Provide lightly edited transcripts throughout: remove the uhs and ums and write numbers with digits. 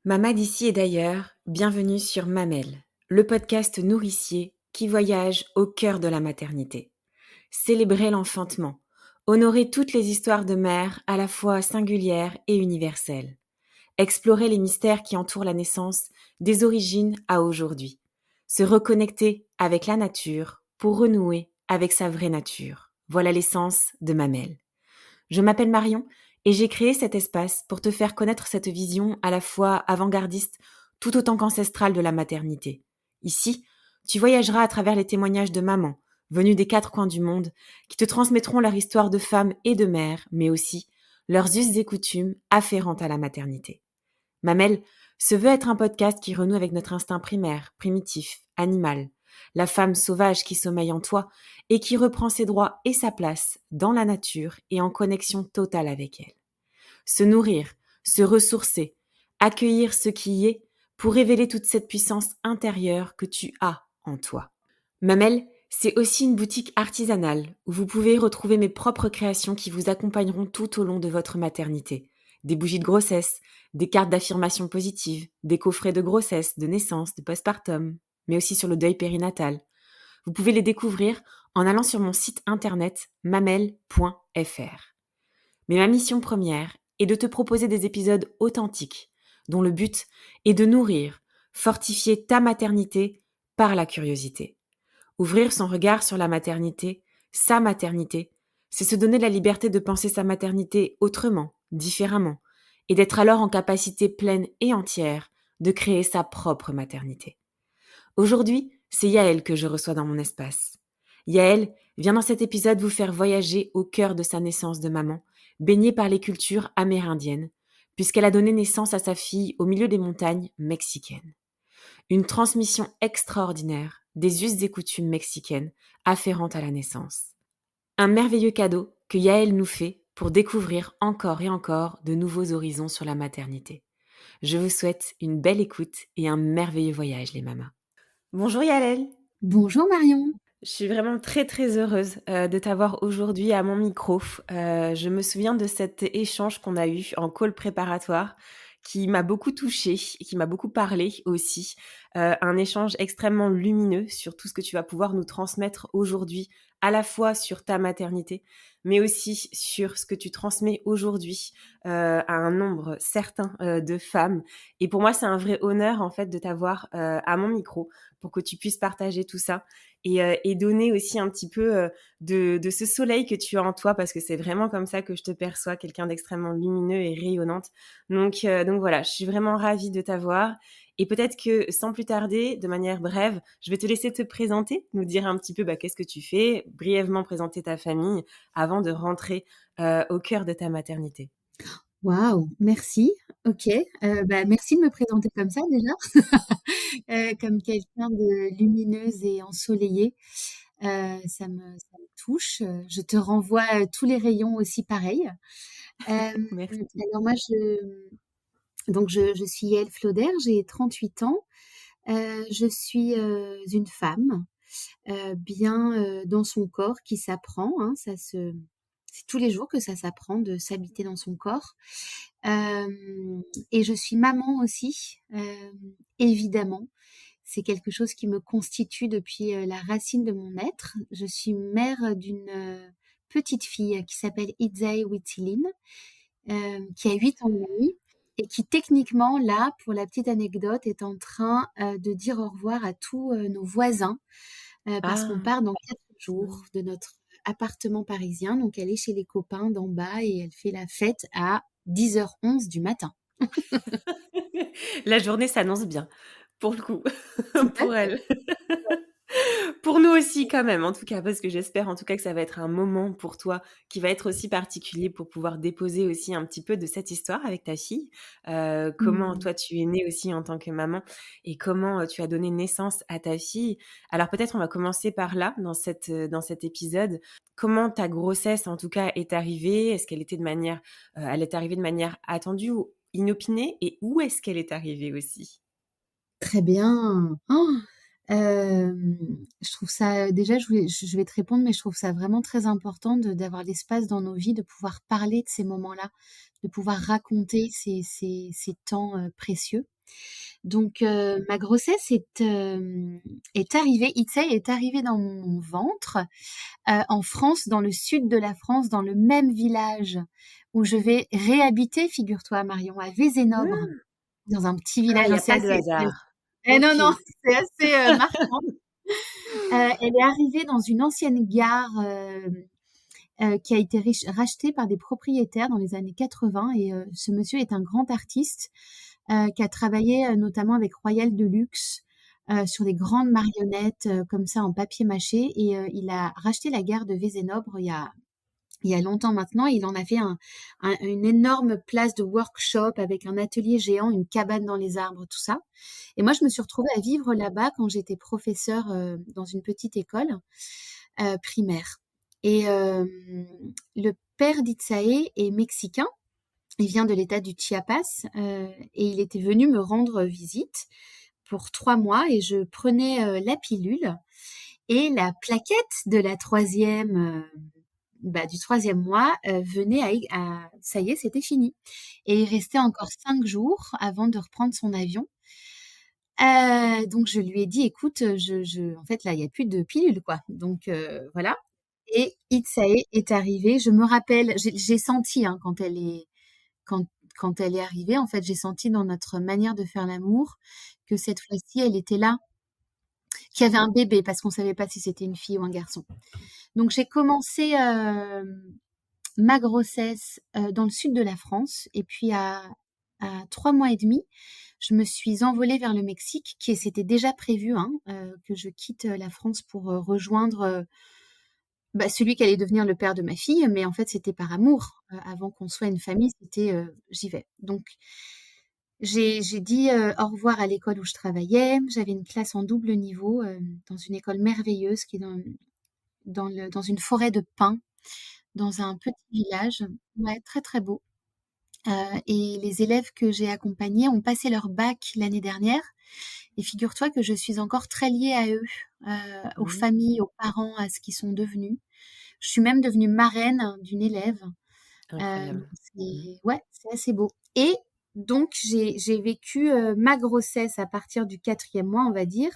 Maman d'ici et d'ailleurs, bienvenue sur Mamelle, le podcast nourricier qui voyage au cœur de la maternité. Célébrer l'enfantement, honorer toutes les histoires de mères à la fois singulières et universelles, explorer les mystères qui entourent la naissance des origines à aujourd'hui, se reconnecter avec la nature pour renouer avec sa vraie nature. Voilà l'essence de Mamelle. Je m'appelle Marion et j'ai créé cet espace pour te faire connaître cette vision à la fois avant-gardiste tout autant qu'ancestrale de la maternité. Ici, tu voyageras à travers les témoignages de mamans venues des quatre coins du monde qui te transmettront leur histoire de femmes et de mères, mais aussi leurs us et coutumes afférentes à la maternité. Mamelle se veut être un podcast qui renoue avec notre instinct primaire, primitif, animal, la femme sauvage qui sommeille en toi et qui reprend ses droits et sa place dans la nature et en connexion totale avec elle. Se nourrir, se ressourcer, accueillir ce qui y est pour révéler toute cette puissance intérieure que tu as en toi. Mamelle, c'est aussi une boutique artisanale où vous pouvez retrouver mes propres créations qui vous accompagneront tout au long de votre maternité. Des bougies de grossesse, des cartes d'affirmation positive, des coffrets de grossesse, de naissance, de postpartum, mais aussi sur le deuil périnatal. Vous pouvez les découvrir en allant sur mon site internet mamel.fr. Mais ma mission première est de te proposer des épisodes authentiques, dont le but est de nourrir, fortifier ta maternité par la curiosité. Ouvrir son regard sur la maternité, sa maternité, c'est se donner la liberté de penser sa maternité autrement, différemment, et d'être alors en capacité pleine et entière de créer sa propre maternité. Aujourd'hui, c'est Yaël que je reçois dans mon espace. Yaël vient dans cet épisode vous faire voyager au cœur de sa naissance de maman, baignée par les cultures amérindiennes, puisqu'elle a donné naissance à sa fille au milieu des montagnes mexicaines. Une transmission extraordinaire des us et coutumes mexicaines afférentes à la naissance. Un merveilleux cadeau que Yaël nous fait pour découvrir encore et encore de nouveaux horizons sur la maternité. Je vous souhaite une belle écoute et un merveilleux voyage les mamas. Bonjour Yaël. Bonjour Marion. Je suis vraiment très très heureuse de t'avoir aujourd'hui à mon micro. Je me souviens de cet échange qu'on a eu en call préparatoire qui m'a beaucoup touchée et qui m'a beaucoup parlé aussi. Un échange extrêmement lumineux sur tout ce que tu vas pouvoir nous transmettre aujourd'hui, à la fois sur ta maternité, mais aussi sur ce que tu transmets aujourd'hui à un nombre certain de femmes. Et pour moi, c'est un vrai honneur en fait de t'avoir à mon micro pour que tu puisses partager tout ça et donner aussi un petit peu de ce soleil que tu as en toi, parce que c'est vraiment comme ça que je te perçois, quelqu'un d'extrêmement lumineux et rayonnante. Donc voilà, je suis vraiment ravie de t'avoir. Et peut-être que sans plus tarder, de manière brève, je vais te laisser te présenter, nous dire un petit peu qu'est-ce que tu fais, brièvement présenter ta famille avant de rentrer au cœur de ta maternité. Waouh, merci. OK, merci de me présenter comme ça déjà, comme quelqu'un de lumineuse et ensoleillée. Ça me touche, je te renvoie, tous les rayons aussi pareil. Merci. Alors moi je suis Yaël Flauder, j'ai 38 ans. Je suis, une femme, bien, dans son corps qui s'apprend, hein, c'est tous les jours que ça s'apprend de s'habiter dans son corps. Et je suis maman aussi, évidemment. C'est quelque chose qui me constitue depuis, la racine de mon être. Je suis mère d'une, petite fille qui s'appelle Itzay Wittilin, qui a 8 ans et demi et qui techniquement là, pour la petite anecdote, est en train, de dire au revoir à tous, nos voisins, parce qu'on Ah. part dans 4 jours de notre appartement parisien. Donc elle est chez les copains d'en bas et elle fait la fête à 10h11 du matin. La journée s'annonce bien, pour le coup, Tout à pour fait. elle. Pour nous aussi quand même, en tout cas, parce que j'espère en tout cas que ça va être un moment pour toi qui va être aussi particulier pour pouvoir déposer aussi un petit peu de cette histoire avec ta fille. Comment Mmh. toi tu es née aussi en tant que maman et comment, tu as donné naissance à ta fille. Alors peut-être on va commencer par là, dans cet épisode. Comment ta grossesse en tout cas est arrivée? Est-ce qu'elle était de manière, elle est arrivée de manière attendue ou inopinée et où est-ce qu'elle est arrivée aussi? Très bien. Je trouve ça déjà je vais te répondre, mais je trouve ça vraiment très important d'avoir l'espace dans nos vies, de pouvoir parler de ces moments-là, de pouvoir raconter ces temps, précieux. Donc ma grossesse est arrivée, Itsei est arrivé dans mon ventre en France, dans le sud de la France, dans le même village où je vais réhabiter, figure-toi Marion, à Vézénobre, Mmh. dans un petit Ah, village. il y Hein, a pas de hasard. non, OK. non, c'est assez marquant. Elle est arrivée dans une ancienne gare qui a été rachetée par des propriétaires dans les années 80 et ce monsieur est un grand artiste qui a travaillé notamment avec Royal Deluxe sur des grandes marionnettes comme ça en papier mâché et il a racheté la gare de Vézénobre il y a longtemps maintenant. Il en a fait une énorme place de workshop avec un atelier géant, une cabane dans les arbres, tout ça. Et moi, je me suis retrouvée à vivre là-bas quand j'étais professeure dans une petite école primaire. Et le père d'Itsae est mexicain. Il vient de l'état du Chiapas et il était venu me rendre visite pour 3 mois et je prenais la pilule et la plaquette de la du troisième mois venait ça y est, c'était fini. Et il restait encore 5 jours avant de reprendre son avion. Donc je lui ai dit, écoute, en fait là, il n'y a plus de pilule, quoi. Donc voilà. Et Itsae est arrivée. Je me rappelle, j'ai senti hein, quand, quand elle est arrivée, en fait, j'ai senti dans notre manière de faire l'amour que cette fois-ci, elle était là, qu'il y avait un bébé, parce qu'on savait pas si c'était une fille ou un garçon. Donc j'ai commencé ma grossesse dans le sud de la France, et puis à 3 mois et demi, je me suis envolée vers le Mexique, qui c'était déjà prévu hein, que je quitte la France pour rejoindre celui qui allait devenir le père de ma fille, mais en fait c'était par amour. Avant qu'on soit une famille, c'était j'y vais. Donc j'ai dit au revoir à l'école où je travaillais. J'avais une classe en double niveau dans une école merveilleuse qui est dans une forêt de pins, dans un petit village. Ouais, très très beau. Et les élèves que j'ai accompagnés ont passé leur bac l'année dernière. Et figure-toi que je suis encore très liée à eux, aux Mmh. familles, aux parents, à ce qu'ils sont devenus. Je suis même devenue marraine d'une élève. Donc Incroyable. Mmh. ouais, c'est assez beau. Et donc j'ai vécu ma grossesse à partir du 4e mois, on va dire,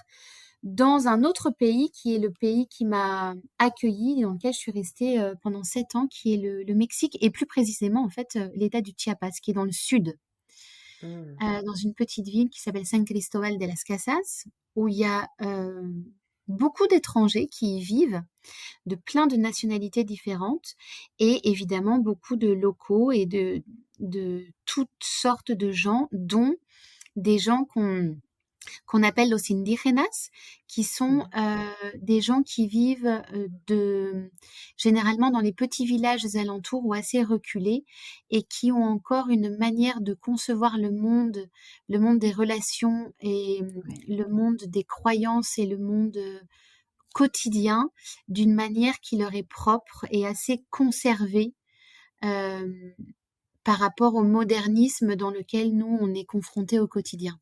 dans un autre pays qui est le pays qui m'a accueillie et dans lequel je suis restée pendant 7 ans, qui est le Mexique et plus précisément en fait l'état du Chiapas, qui est dans le sud, Mmh. dans une petite ville qui s'appelle San Cristóbal de las Casas, où il y a beaucoup d'étrangers qui y vivent de plein de nationalités différentes et évidemment beaucoup de locaux et de toutes sortes de gens, dont des gens qu'on appelle los indígenas, qui sont Mmh. des gens qui vivent généralement dans les petits villages alentours ou assez reculés et qui ont encore une manière de concevoir le monde des relations et Ouais. le monde des croyances et le monde quotidien d'une manière qui leur est propre et assez conservée euh, par rapport au modernisme dans lequel nous, on est confrontés au quotidien.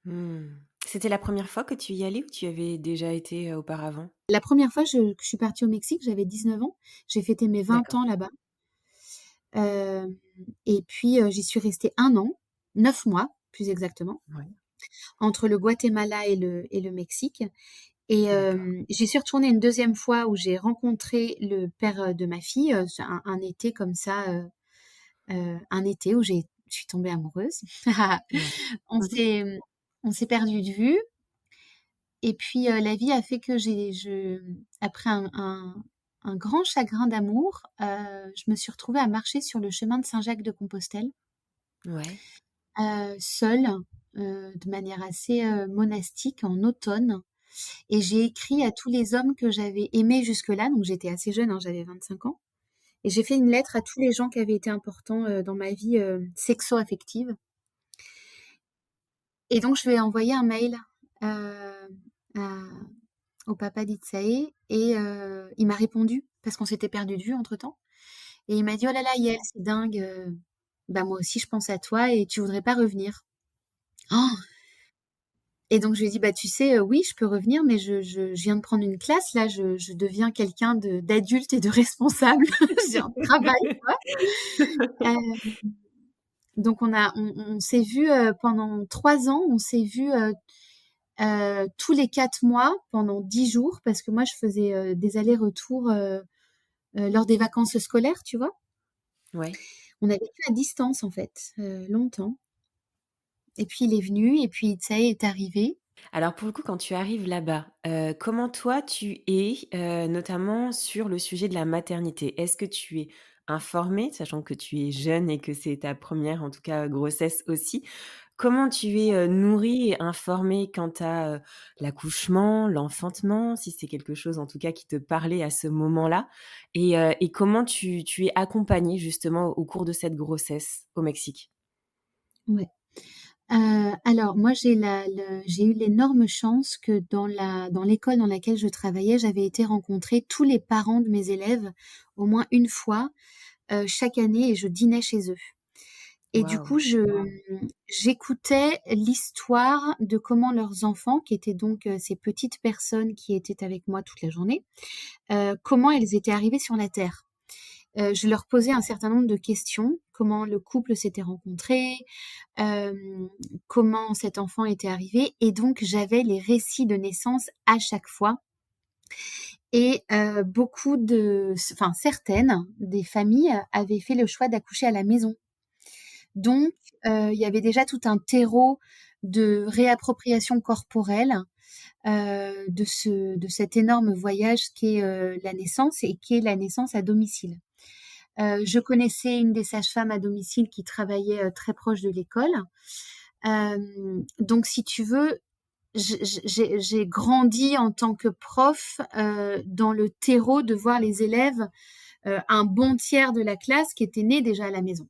Mmh. C'était la première fois que tu y allais ou tu y avais déjà été, auparavant? La première fois que je suis partie au Mexique, j'avais 19 ans. J'ai fêté mes 20 D'accord. ans là-bas. Et puis, j'y suis restée 1 an, 9 mois plus exactement, Ouais. entre le Guatemala et le Mexique. Et D'accord. j'y suis retournée une deuxième fois où j'ai rencontré le père de ma fille, c'est un été comme ça, un été où je suis tombée amoureuse. Ouais. On Mmh mh. s'est, on s'est perdu de vue. Et puis la vie a fait que après un grand chagrin d'amour, je me suis retrouvée à marcher sur le chemin de Saint-Jacques-de-Compostelle, Ouais. seule, de manière assez monastique en automne. Et j'ai écrit à tous les hommes que j'avais aimés jusque-là, donc j'étais assez jeune, hein, j'avais 25 ans. Et j'ai fait une lettre à tous les gens qui avaient été importants dans ma vie sexo-affective. Et donc je lui ai envoyé un mail à au papa d'Itsae et il m'a répondu parce qu'on s'était perdu de vue entre-temps et il m'a dit: «Oh là là, Yael, c'est dingue, bah, moi aussi je pense à toi et tu voudrais pas revenir?» Oh et donc je lui ai dit: «Bah, tu sais, oui, je peux revenir, mais je viens de prendre une classe là, je deviens quelqu'un d'adulte et de responsable. J'ai un travail, quoi». Heu Donc on s'est vu pendant 3 ans, on s'est vu tous les 4 mois pendant 10 jours parce que moi je faisais des allers-retours lors des vacances scolaires, tu vois. Ouais. On a vécu à distance en fait, longtemps. Et puis il est venu et puis ça y est arrivé. Alors pour le coup, quand tu arrives là-bas, comment toi tu es, notamment sur le sujet de la maternité? Est-ce que tu es informée, sachant que tu es jeune et que c'est ta première, en tout cas, grossesse aussi? Comment tu es, nourrie et informée quant à, l'accouchement, l'enfantement, si c'est quelque chose en tout cas qui te parlait à ce moment-là? Et comment tu es accompagnée justement au cours de cette grossesse au Mexique? Ouais. Alors moi j'ai eu l'énorme chance que dans l'école dans laquelle je travaillais, j'avais été rencontrer tous les parents de mes élèves au moins une fois, chaque année et je dînais chez eux. Et du Waouh! coup, j'écoutais l'histoire de comment leurs enfants, qui étaient donc, ces petites personnes qui étaient avec moi toute la journée, comment elles étaient arrivées sur la terre. Je leur posais un certain nombre de questions. Comment le couple s'était rencontré, comment cet enfant était arrivé et donc j'avais les récits de naissance à chaque fois et certaines des familles avaient fait le choix d'accoucher à la maison. Donc il y avait déjà tout un terreau de réappropriation corporelle, de cet énorme voyage qu'est, la naissance et qu'est la naissance à domicile. Je connaissais une des sages-femmes à domicile qui travaillait, très proche de l'école. Donc si tu veux, j'ai grandi en tant que prof, dans le terreau de voir les élèves, un bon tiers de la classe qui était né déjà à la maison.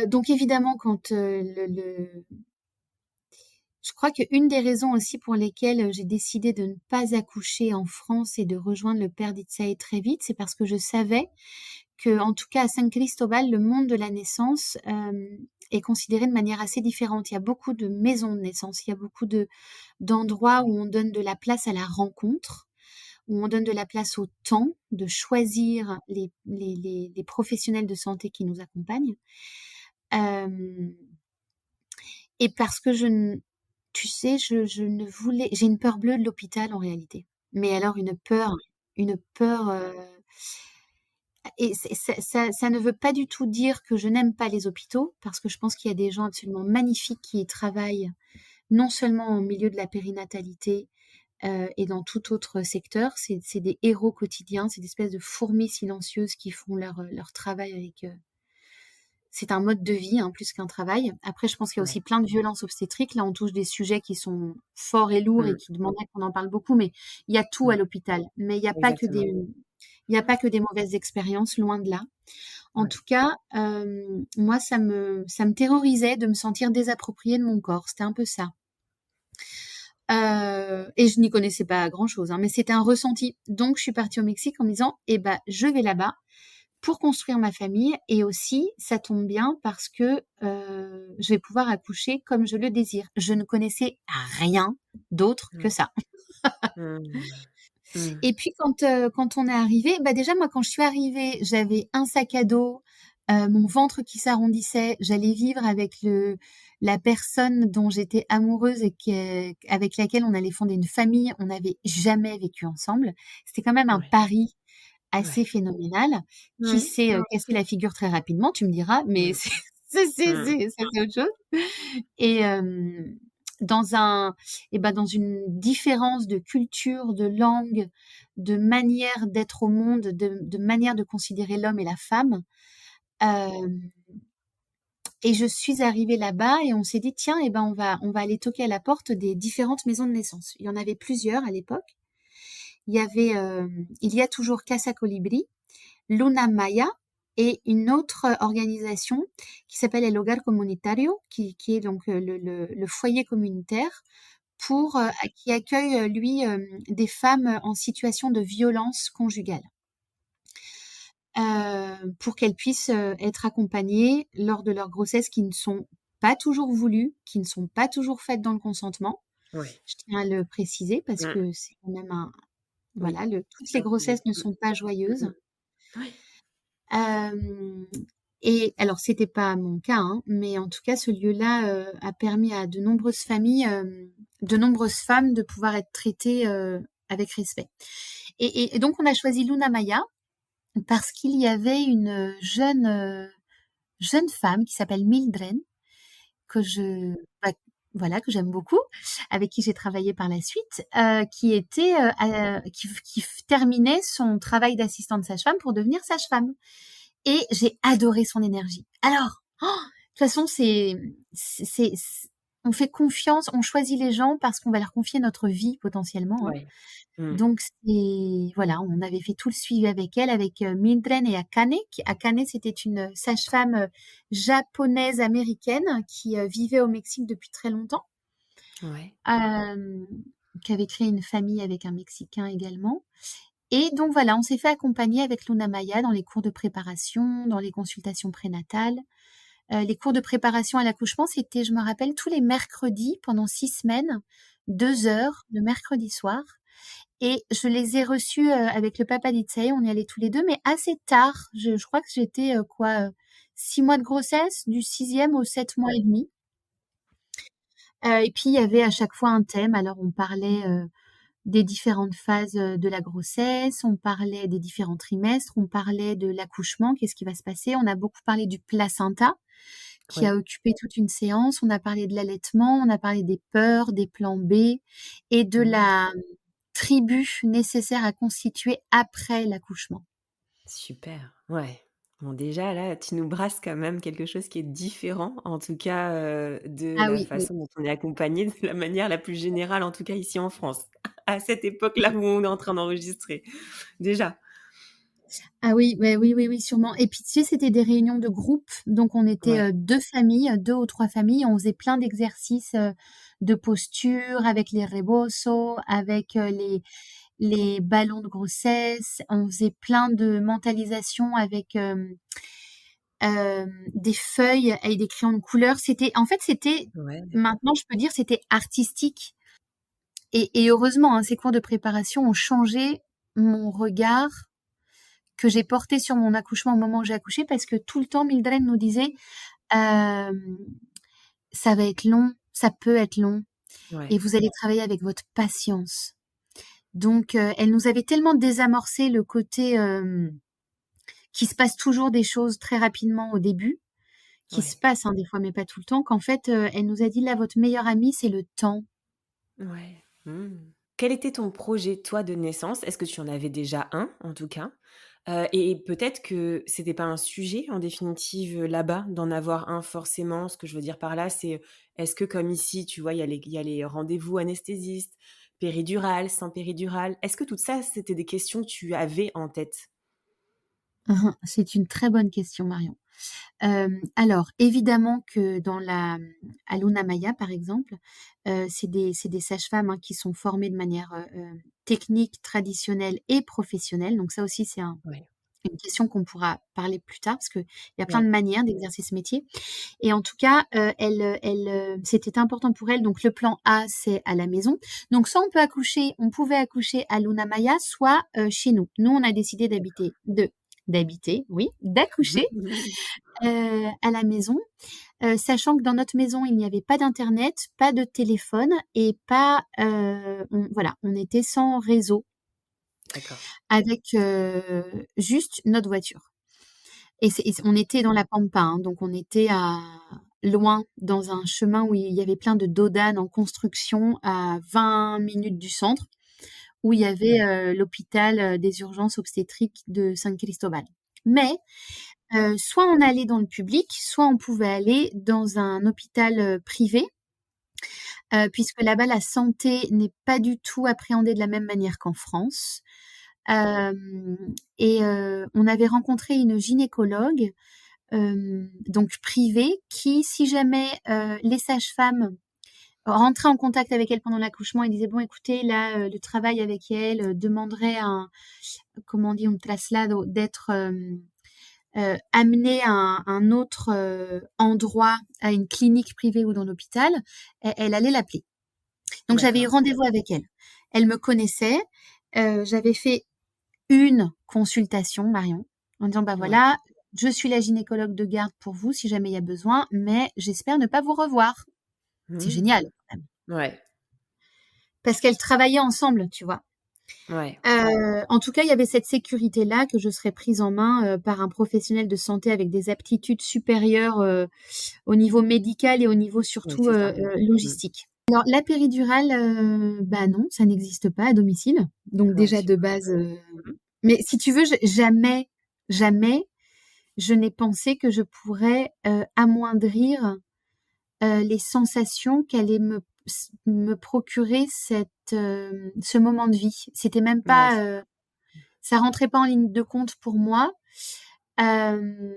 Donc évidemment quand, le je crois qu'une des raisons aussi pour lesquelles, j'ai décidé de ne pas accoucher en France et de rejoindre le Père d'Itzae très vite, c'est parce que je savais que, en tout cas à San Cristobal, le monde de la naissance, est considéré de manière assez différente. Il y a beaucoup de maisons de naissance, il y a beaucoup d'endroits où on donne de la place à la rencontre, où on donne de la place au temps de choisir les professionnels de santé qui nous accompagnent. Hem et parce que tu sais, je ne voulais j'ai une peur bleue de l'hôpital en réalité. Mais alors une peur, et ça ne veut pas du tout dire que je n'aime pas les hôpitaux, parce que je pense qu'il y a des gens absolument magnifiques qui y travaillent, non seulement au milieu de la périnatalité, et dans tout autre secteur. C'est des héros quotidiens, c'est des espèces de fourmis silencieuses qui font leur travail avec, c'est un mode de vie, hein, plus qu'un travail. Après, je pense qu'il y a aussi Ouais. plein de violences obstétriques. Là, on touche des sujets qui sont forts et lourds et Mmh, qui demanderaient qu'on en parle beaucoup, mais il y a tout à mmh, l'hôpital. Mais exactement. il n'y a pas que des mauvaises expériences, loin de là. En Ouais. tout cas, moi, ça me terrorisait de me sentir désappropriée de mon corps. C'était un peu ça. Et je n'y connaissais pas grand-chose, hein, mais c'était un ressenti. Donc, je suis partie au Mexique en me disant, eh ben, je vais là-bas pour construire ma famille et aussi, ça tombe bien parce que je vais pouvoir accoucher comme je le désire. Je ne connaissais rien d'autre que Ouais. ça. Mmh. Mmh. Et puis quand on est arrivé, bah déjà moi quand je suis arrivée, j'avais un sac à dos, mon ventre qui s'arrondissait. J'allais vivre avec la personne dont j'étais amoureuse et avec laquelle on allait fonder une famille. On n'avait jamais vécu ensemble. C'était quand même un Ouais. pari assez Ouais. phénoménal qui Ouais. s'est, cassé la figure très rapidement, tu me diras, mais Mmh. Mmh. c'est autre chose. Et dans un dans une différence de culture, de langue, de manière d'être au monde, de manière de considérer l'homme et la femme. Hem et je suis arrivée là-bas et on s'est dit: «Tiens, on va aller toquer à la porte des différentes maisons de naissance». Il y en avait plusieurs à l'époque. Il y a toujours Casa Colibri, Luna Maya et une autre organisation qui s'appelle El Hogar Comunitario, qui est donc le foyer communautaire qui accueille, lui, des femmes en situation de violence conjugale, pour qu'elles puissent, être accompagnées lors de leurs grossesses qui ne sont pas toujours voulues, qui ne sont pas toujours faites dans le consentement. Ouais. Je tiens à le préciser parce Mmh. que c'est quand même Oui, voilà, toutes c'est les un sujet. grossesses ne Mmh. sont pas Mmh joyeuses. mh. Ouais. Hem Et alors, c'était pas mon cas, hein, mais en tout cas, ce lieu-là a permis à de nombreuses familles, de nombreuses femmes de pouvoir être traitées avec respect. Et donc, on a choisi Luna Maya parce qu'il y avait une jeune femme qui s'appelle Mildred, que bah, voilà, que j'aime beaucoup, avec qui j'ai travaillé par la suite, qui terminait son travail d'assistante sage-femme pour devenir sage-femme. Et j'ai adoré son énergie. Alors, de toute façon, on fait confiance, on choisit les gens parce qu'on va leur confier notre vie potentiellement, hein. Ouais. Mmh. Donc voilà, on avait fait tout le suivi avec elle, avec Mildred et Akane. Akane, c'était une sage-femme japonaise américaine qui vivait au Mexique depuis très longtemps, Ouais. euh, qui avait créé une famille avec un Mexicain également. Et donc voilà, on s'est fait accompagner avec Luna Maya dans les cours de préparation, dans les consultations prénatales. Les cours de préparation à l'accouchement, c'était, je me rappelle, tous les mercredis pendant 6 semaines, 2 heures le mercredi soir. Et je les ai reçus avec le papa d'Itsei, on y allait tous les deux, mais assez tard. Je crois que j'étais 6 mois de grossesse, du 6e au 7 mois et demi. Et puis il y avait à chaque fois un thème. Alors on parlait des différentes phases de la grossesse, on parlait des différents trimestres, on parlait de l'accouchement, qu'est-ce qui va se passer. On a beaucoup parlé du placenta qui a Oui. occupé toute une séance. On a parlé de l'allaitement, on a parlé des peurs, des plans B et de Mmh. la tribu nécessaire à constituer après l'accouchement. Super, ouais. Bon déjà là, tu nous brasses quand même quelque chose qui est différent, en tout cas, de Ah la oui, oui. façon dont on est accompagné, de la manière la plus générale, en tout cas ici en France, à cette époque-là où on est en train d'enregistrer, déjà. Ah oui, oui, oui, oui, sûrement. Et puis, tu sais, c'était des réunions de groupe. Donc, on était Ouais, 2 familles, 2 ou 3 familles. On faisait plein d'exercices de posture avec les rebosos, avec les ballons de grossesse. On faisait plein de mentalisation avec des feuilles et des crayons de couleur. C'était, ouais, maintenant, je peux dire, c'était artistique. Et heureusement, hein, ces cours de préparation ont changé mon regard que j'ai porté sur mon accouchement au moment où j'ai accouché parce que tout le temps, Mildred nous disait ça va être long, ça peut être long et ouais. vous allez travailler avec votre patience. Donc, elle nous avait tellement désamorcé le côté qui se passe toujours des choses très rapidement au début, qui se Ouais, passe hein, des fois, mais pas tout le temps, qu'en fait, elle nous a dit là, votre meilleur ami, c'est le temps. ouais. Mmh. Quel était ton projet, toi, de naissance? Est-ce que tu en avais déjà un, en tout cas? Et peut-être que c'était pas un sujet, en définitive, là-bas, d'en avoir un forcément. Ce que je veux dire par là, c'est, est-ce que comme ici, tu vois, il y a les rendez-vous anesthésistes, péridurale, sans péridurale. Est-ce que tout ça, c'était des questions que tu avais en tête? C'est une très bonne question, Marion. Alors, évidemment que à Luna Maya, par exemple, c'est des sages-femmes hein, qui sont formées de manière technique, traditionnelle et professionnelle. Donc ça aussi, c'est Ouais, une question qu'on pourra parler plus tard parce qu'il y a plein de ouais, manières d'exercer ce métier. Et en tout cas, c'était important pour elle. Donc le plan A, c'est à la maison. Donc soit on pouvait accoucher à Luna Maya, soit chez nous. Nous, on a décidé d'accoucher à la maison, sachant que dans notre maison, il n'y avait pas d'internet, pas de téléphone et pas, voilà, on était sans réseau d'accord. avec juste notre voiture. On était dans la pampa, hein, donc on était loin dans un chemin où il y avait plein de dodanes en construction à 20 minutes du centre, où il y avait Ouais, l'hôpital des urgences obstétriques de San Cristobal. Mais soit on allait dans le public, soit on pouvait aller dans un hôpital privé, puisque là-bas la santé n'est pas du tout appréhendée de la même manière qu'en France. On avait rencontré une gynécologue, donc privée, qui, si jamais les sages-femmes rentraient en contact avec elle pendant l'accouchement et disaient bon écoutez là le travail avec elle demanderait comment on dit un traslado d'être amené à un autre endroit, à une clinique privée ou dans l'hôpital, elle allait l'appeler. Donc j'avais eu d'accord. rendez-vous avec elle. Elle me connaissait. J'avais fait une consultation, Marion, en disant bah Ouais, voilà. Je suis la gynécologue de garde pour vous si jamais il y a besoin, mais j'espère ne pas vous revoir. C'est Mmh. génial, quand même. Ouais, Parce qu'elles travaillaient ensemble, tu vois. ouais, En tout cas, il y avait cette sécurité-là que je serais prise en main par un professionnel de santé avec des aptitudes supérieures au niveau médical et au niveau oui, surtout c'est ça. Mmh. logistique. Alors, la péridurale, bah non, ça n'existe pas à domicile. Donc Bien déjà sûr. de base, Mmh. mais si tu veux, jamais, jamais, je n'ai pensé que je pourrais amoindrir les sensations qu'allait me procurer ce moment de vie. C'était même Ouais, pas, ça rentrait pas en ligne de compte pour moi. Euh,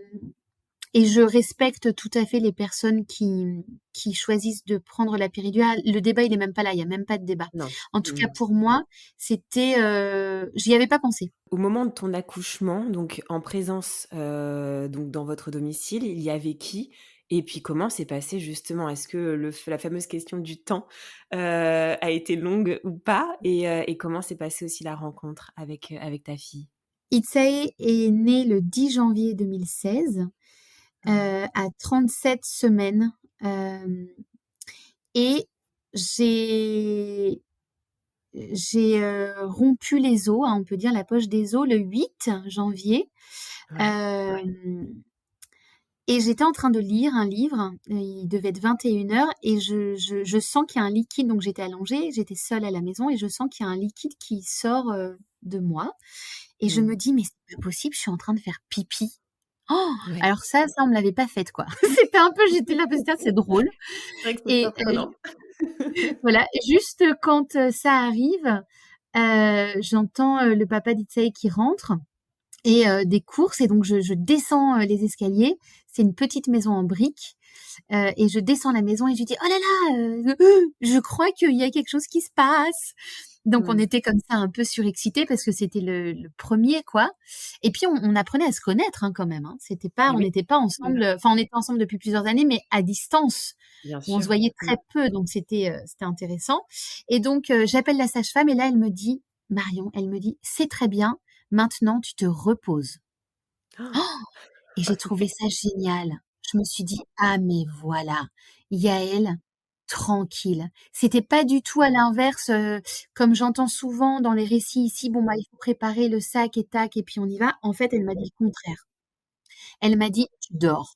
et je respecte tout à fait les personnes qui choisissent de prendre la péridurale. Le débat, il est même pas là, il y a même pas de débat. non. En tout cas, Mmh. pour moi, c'était, j'y avais pas pensé. Au moment de ton accouchement, donc en présence, donc dans votre domicile, il y avait qui? Et puis comment s'est passé justement? Est-ce que la fameuse question du temps, a été longue ou pas? Et comment s'est passée aussi la rencontre avec ta fille? Itzae est née le 10 janvier 2016, Ouais, à 37 semaines. euh, et j'ai rompu les os, hein, on peut dire la poche des os, le 8 janvier. ouais. Euh, Et j'étais en train de lire un livre, il devait être 21h et je sens qu'il y a un liquide, donc j'étais allongée, j'étais seule à la maison et je sens qu'il y a un liquide qui sort de moi et je Mmh. me dis mais c'est pas possible, je suis en train de faire pipi. Oh, Ouais. alors ça on me l'avait pas faite quoi. C'était un peu, j'étais là parce que c'est drôle C'est vrai que c'est et surprenant. voilà, juste quand ça arrive, j'entends le papa d'Itsae qui rentre et des courses et donc je descends les escaliers. C'est une petite maison en briques et je descends la maison et je lui dis oh là là, je crois qu'il y a quelque chose qui se passe. Donc on Mmh. était comme ça un peu surexcités parce que c'était le premier quoi. Et puis on apprenait à se connaître hein, quand même. Hein. C'était pas, Et on oui. n'était pas Mmh. ensemble. Enfin on était ensemble depuis plusieurs années, mais à distance Bien où on se sûr. voyait Mmh. très peu. Donc c'était intéressant. Et donc j'appelle la sage-femme et là elle me dit Marion, elle me dit c'est très bien. Maintenant tu te reposes. Et j'ai trouvé ça génial. Je me suis dit: «Ah mais voilà, Yaël, tranquille». C'était pas du tout à l'inverse, comme j'entends souvent dans les récits ici: «Bon, bah, il faut préparer le sac et tac et puis on y va». En fait, elle m'a dit le contraire. Elle m'a dit: «Tu dors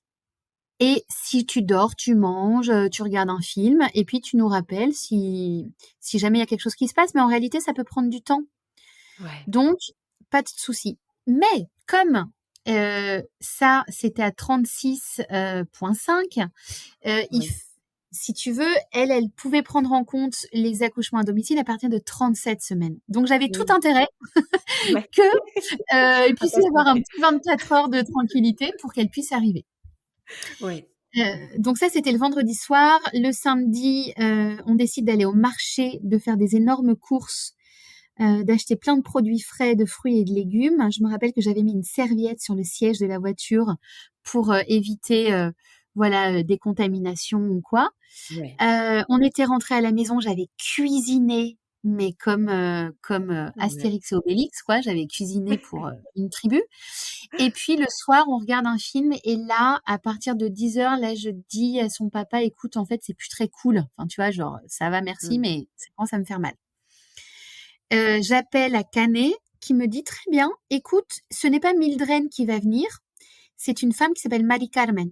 et si tu dors, tu manges, tu regardes un film et puis tu nous rappelles si jamais il y a quelque chose qui se passe, mais en réalité, ça peut prendre du temps». Ouais. Donc, pas de souci. Mais comme ça, c'était à 36,5, Oui. si tu veux, elle pouvait prendre en compte les accouchements à domicile à partir de 37 semaines. Donc, j'avais tout Mmh. intérêt Ouais. que il À puisse pas y se avoir un tromper. petit 24 heures de tranquillité pour qu'elle puisse arriver. Ouais. Donc ça, c'était le vendredi soir. Le samedi, on décide d'aller au marché, de faire des énormes courses d'acheter plein de produits frais, de fruits et de légumes. Je me rappelle que j'avais mis une serviette sur le siège de la voiture pour éviter voilà des contaminations ou quoi. Ouais. On était rentré à la maison, j'avais cuisiné, mais comme Ouais. Astérix et Obélix quoi. J'avais cuisiné pour une tribu. Et puis le soir, on regarde un film et là, à partir de 10h, là, je dis à son papa, écoute, en fait, c'est plus très cool. Enfin, tu vois, genre, ça va, merci, Mmh. mais ça commence à me faire mal. J'appelle à Canet qui me dit très bien, écoute, ce n'est pas Mildred qui va venir, c'est une femme qui s'appelle Marie Carmen.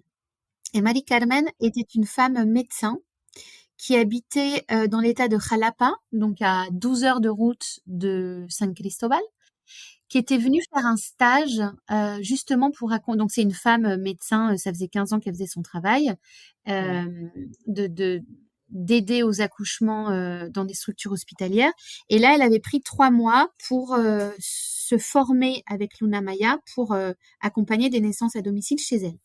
Et Marie Carmen était une femme médecin qui habitait dans l'état de Jalapa, donc à 12 heures de route de San Cristobal, qui était venue faire un stage justement pour raconter. Donc c'est une femme médecin, ça faisait 15 ans qu'elle faisait son travail, Ouais. de d'aider aux accouchements dans des structures hospitalières. Et là, elle avait pris 3 mois pour se former avec Luna Maya pour accompagner des naissances à domicile chez elle.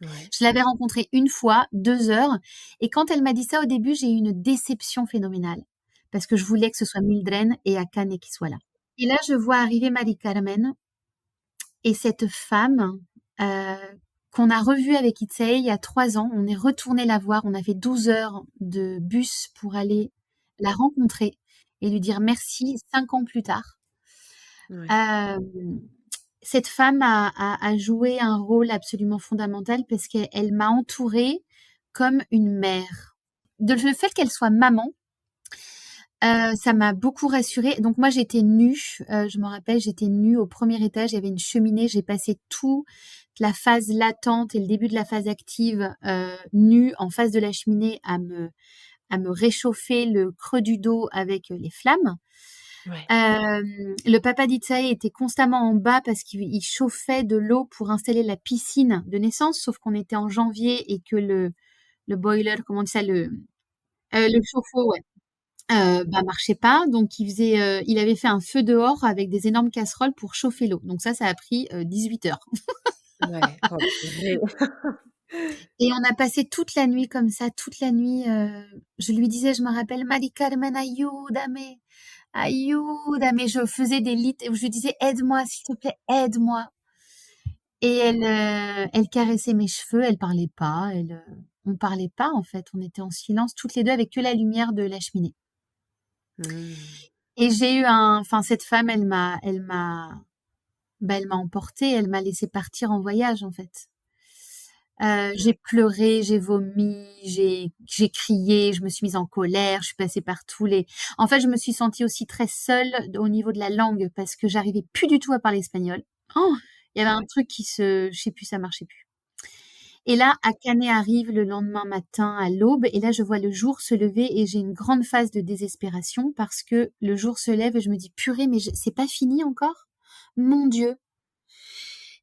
Ouais. Je l'avais rencontrée une fois, 2 heures, et quand elle m'a dit ça au début, j'ai eu une déception phénoménale parce que je voulais que ce soit Mildred et Akane qui soient là. Et là, je vois arriver Marie Carmen et cette femme euh, qu'on a revue avec Itzae il y a 3 ans. On est retourné la voir. On a fait 12 heures de bus pour aller la rencontrer et lui dire merci 5 ans plus tard. Ouais. Euh, cette femme a joué un rôle absolument fondamental parce qu'elle m'a entourée comme une mère. Le fait qu'elle soit maman, ça m'a beaucoup rassurée. Donc moi, j'étais nue. Je me rappelle, j'étais nue au premier étage. Il y avait une cheminée. J'ai passé toute la phase latente et le début de la phase active nue en face de la cheminée à me réchauffer le creux du dos avec les flammes. Ouais. Le papa d'Itsae était constamment en bas parce qu'il chauffait de l'eau pour installer la piscine de naissance, sauf qu'on était en janvier et que le boiler, comment on dit ça, le chauffe-eau, ouais, marchait pas. Donc il avait fait un feu dehors avec des énormes casseroles pour chauffer l'eau. Donc ça a pris 18 heures. Ouais. Oh, purée. Et on a passé toute la nuit comme ça, toute la nuit. Je lui disais, je me rappelle, Mari Carmen, ayúdame, ayúdame. Je faisais des lits où je lui disais, aide-moi, s'il te plaît, aide-moi. Et elle caressait mes cheveux, elle parlait pas, on parlait pas en fait, on était en silence toutes les deux avec que la lumière de la cheminée. Mmh. Et cette femme, elle m'a emportée, elle m'a laissé partir en voyage en fait. J'ai pleuré, j'ai vomi, j'ai crié, je me suis mise en colère, je suis passée par En fait, je me suis sentie aussi très seule au niveau de la langue parce que j'arrivais plus du tout à parler espagnol. Oh, il y avait un truc je sais plus, ça marchait plus. Et là, Akane arrive le lendemain matin à l'aube et là, je vois le jour se lever et j'ai une grande phase de désespération parce que le jour se lève et je me dis purée, mais c'est pas fini encore? Mon Dieu.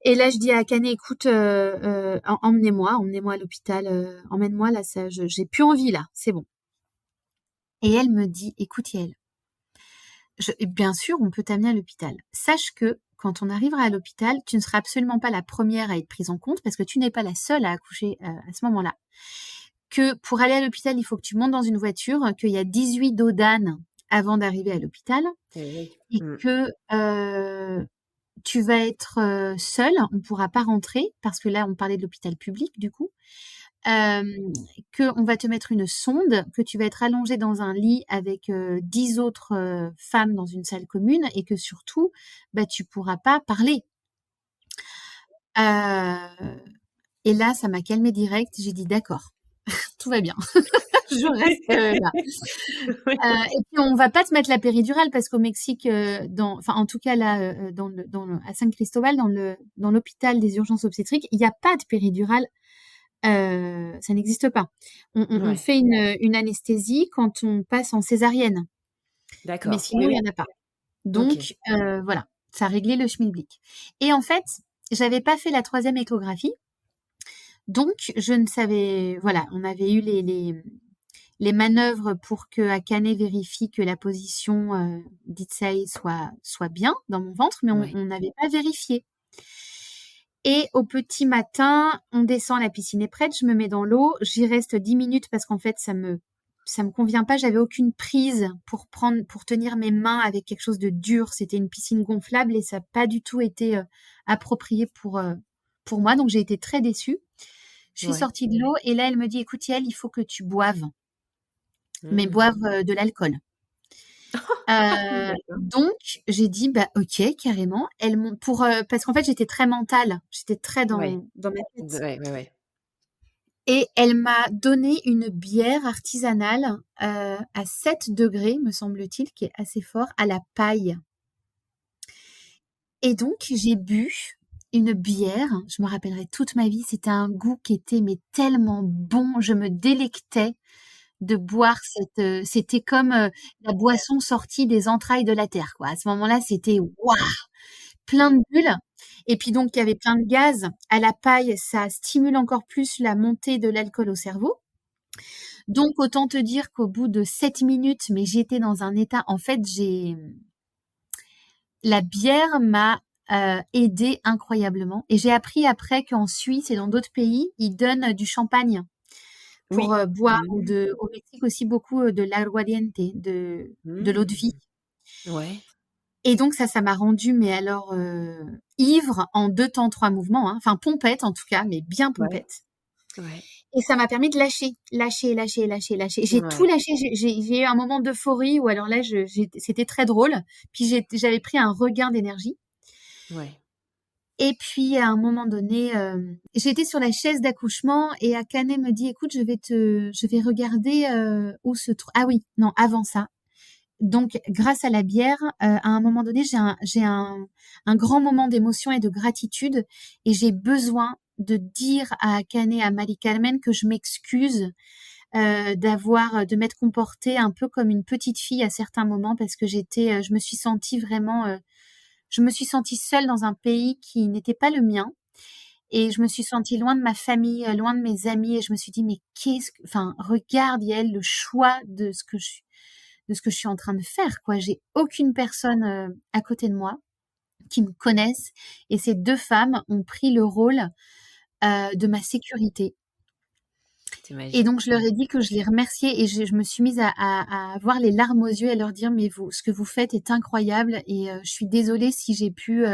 Et là, je dis à Akane, écoute, emmenez-moi à l'hôpital, emmène-moi là, j'ai plus envie là, c'est bon. Et elle me dit, écoute Yael, bien sûr, on peut t'amener à l'hôpital. Sache que quand on arrivera à l'hôpital, tu ne seras absolument pas la première à être prise en compte parce que tu n'es pas la seule à accoucher à ce moment-là. Que pour aller à l'hôpital, il faut que tu montes dans une voiture, qu'il y a 18 dos d'âne avant d'arriver à l'hôpital et que tu vas être seule, on ne pourra pas rentrer parce que là, on parlait de l'hôpital public du coup. Qu'on va te mettre une sonde, que tu vas être allongée dans un lit avec 10 autres femmes dans une salle commune et que surtout, tu pourras pas parler. Et là, ça m'a calmée direct. J'ai dit d'accord, tout va bien. Je reste là. Et puis on va pas te mettre la péridurale parce qu'au Mexique, en tout cas là, à San Cristobal, dans l'hôpital des urgences obstétriques, il n'y a pas de péridurale. Ça n'existe pas. On fait une anesthésie quand on passe en césarienne. D'accord. Mais sinon, il n'y en a pas. Donc, voilà, ça réglait le schmilblick. Et en fait, j'avais pas fait la 3e échographie. Donc, je ne savais... Voilà, on avait eu les manœuvres pour que Akane vérifie que la position d'Itsai soit bien dans mon ventre, mais on n'avait pas vérifié. Et au petit matin, on descend, la piscine est prête, je me mets dans l'eau, j'y reste 10 minutes parce qu'en fait, ça me convient pas, j'avais aucune prise pour tenir mes mains avec quelque chose de dur, c'était une piscine gonflable et ça n'a pas du tout été approprié pour moi, donc j'ai été très déçue. Je suis sortie de l'eau et là, elle me dit, écoute Yael, il faut que tu boives, mais boive de l'alcool. Donc j'ai dit ok, carrément. Parce qu'en fait j'étais très mentale, j'étais très dans ma tête. Et elle m'a donné une bière artisanale à 7 degrés, me semble-t-il, qui est assez fort, à la paille. Et donc j'ai bu une bière, je me rappellerai toute ma vie, c'était un goût qui était mais tellement bon, je me délectais de boire c'était comme la boisson sortie des entrailles de la terre, quoi. À ce moment-là, c'était waouh, plein de bulles. Et puis donc, il y avait plein de gaz. À la paille, ça stimule encore plus la montée de l'alcool au cerveau. Donc, autant te dire qu'au bout de 7 minutes, mais j'étais dans un état, en fait, la bière m'a aidée incroyablement. Et j'ai appris après qu'en Suisse et dans d'autres pays, ils donnent du champagne pour boire, ou au Mexique aussi beaucoup de l'aguardiente, de l'eau de vie. Ouais. Et donc ça m'a rendue, mais alors ivre en 2 temps 3 mouvements, hein. Enfin pompette en tout cas, mais bien pompette. Ouais. Et ça m'a permis de lâcher. J'ai tout lâché. J'ai eu un moment d'euphorie où alors là c'était très drôle. Puis j'avais pris un regain d'énergie. Ouais. Et puis à un moment donné, j'étais sur la chaise d'accouchement et Akane me dit: «Écoute, je vais regarder, où se trouve». Ah oui, non, avant ça. Donc grâce à la bière, à un moment donné, j'ai un grand moment d'émotion et de gratitude et j'ai besoin de dire à Akane et à Mari Carmen que je m'excuse, de m'être comportée un peu comme une petite fille à certains moments parce que je me suis sentie vraiment, je me suis sentie seule dans un pays qui n'était pas le mien et je me suis sentie loin de ma famille, loin de mes amis et je me suis dit: «Mais enfin, regarde Yael, le choix de ce que je suis en train de faire, quoi. J'ai aucune personne, à côté de moi qui me connaisse et ces 2 femmes ont pris le rôle, de ma sécurité». C'est Et donc magique. je leur ai dit que je les remerciais et je me suis mise à avoir les larmes aux yeux et à leur dire: «Mais ce que vous faites est incroyable et je suis désolée si j'ai pu,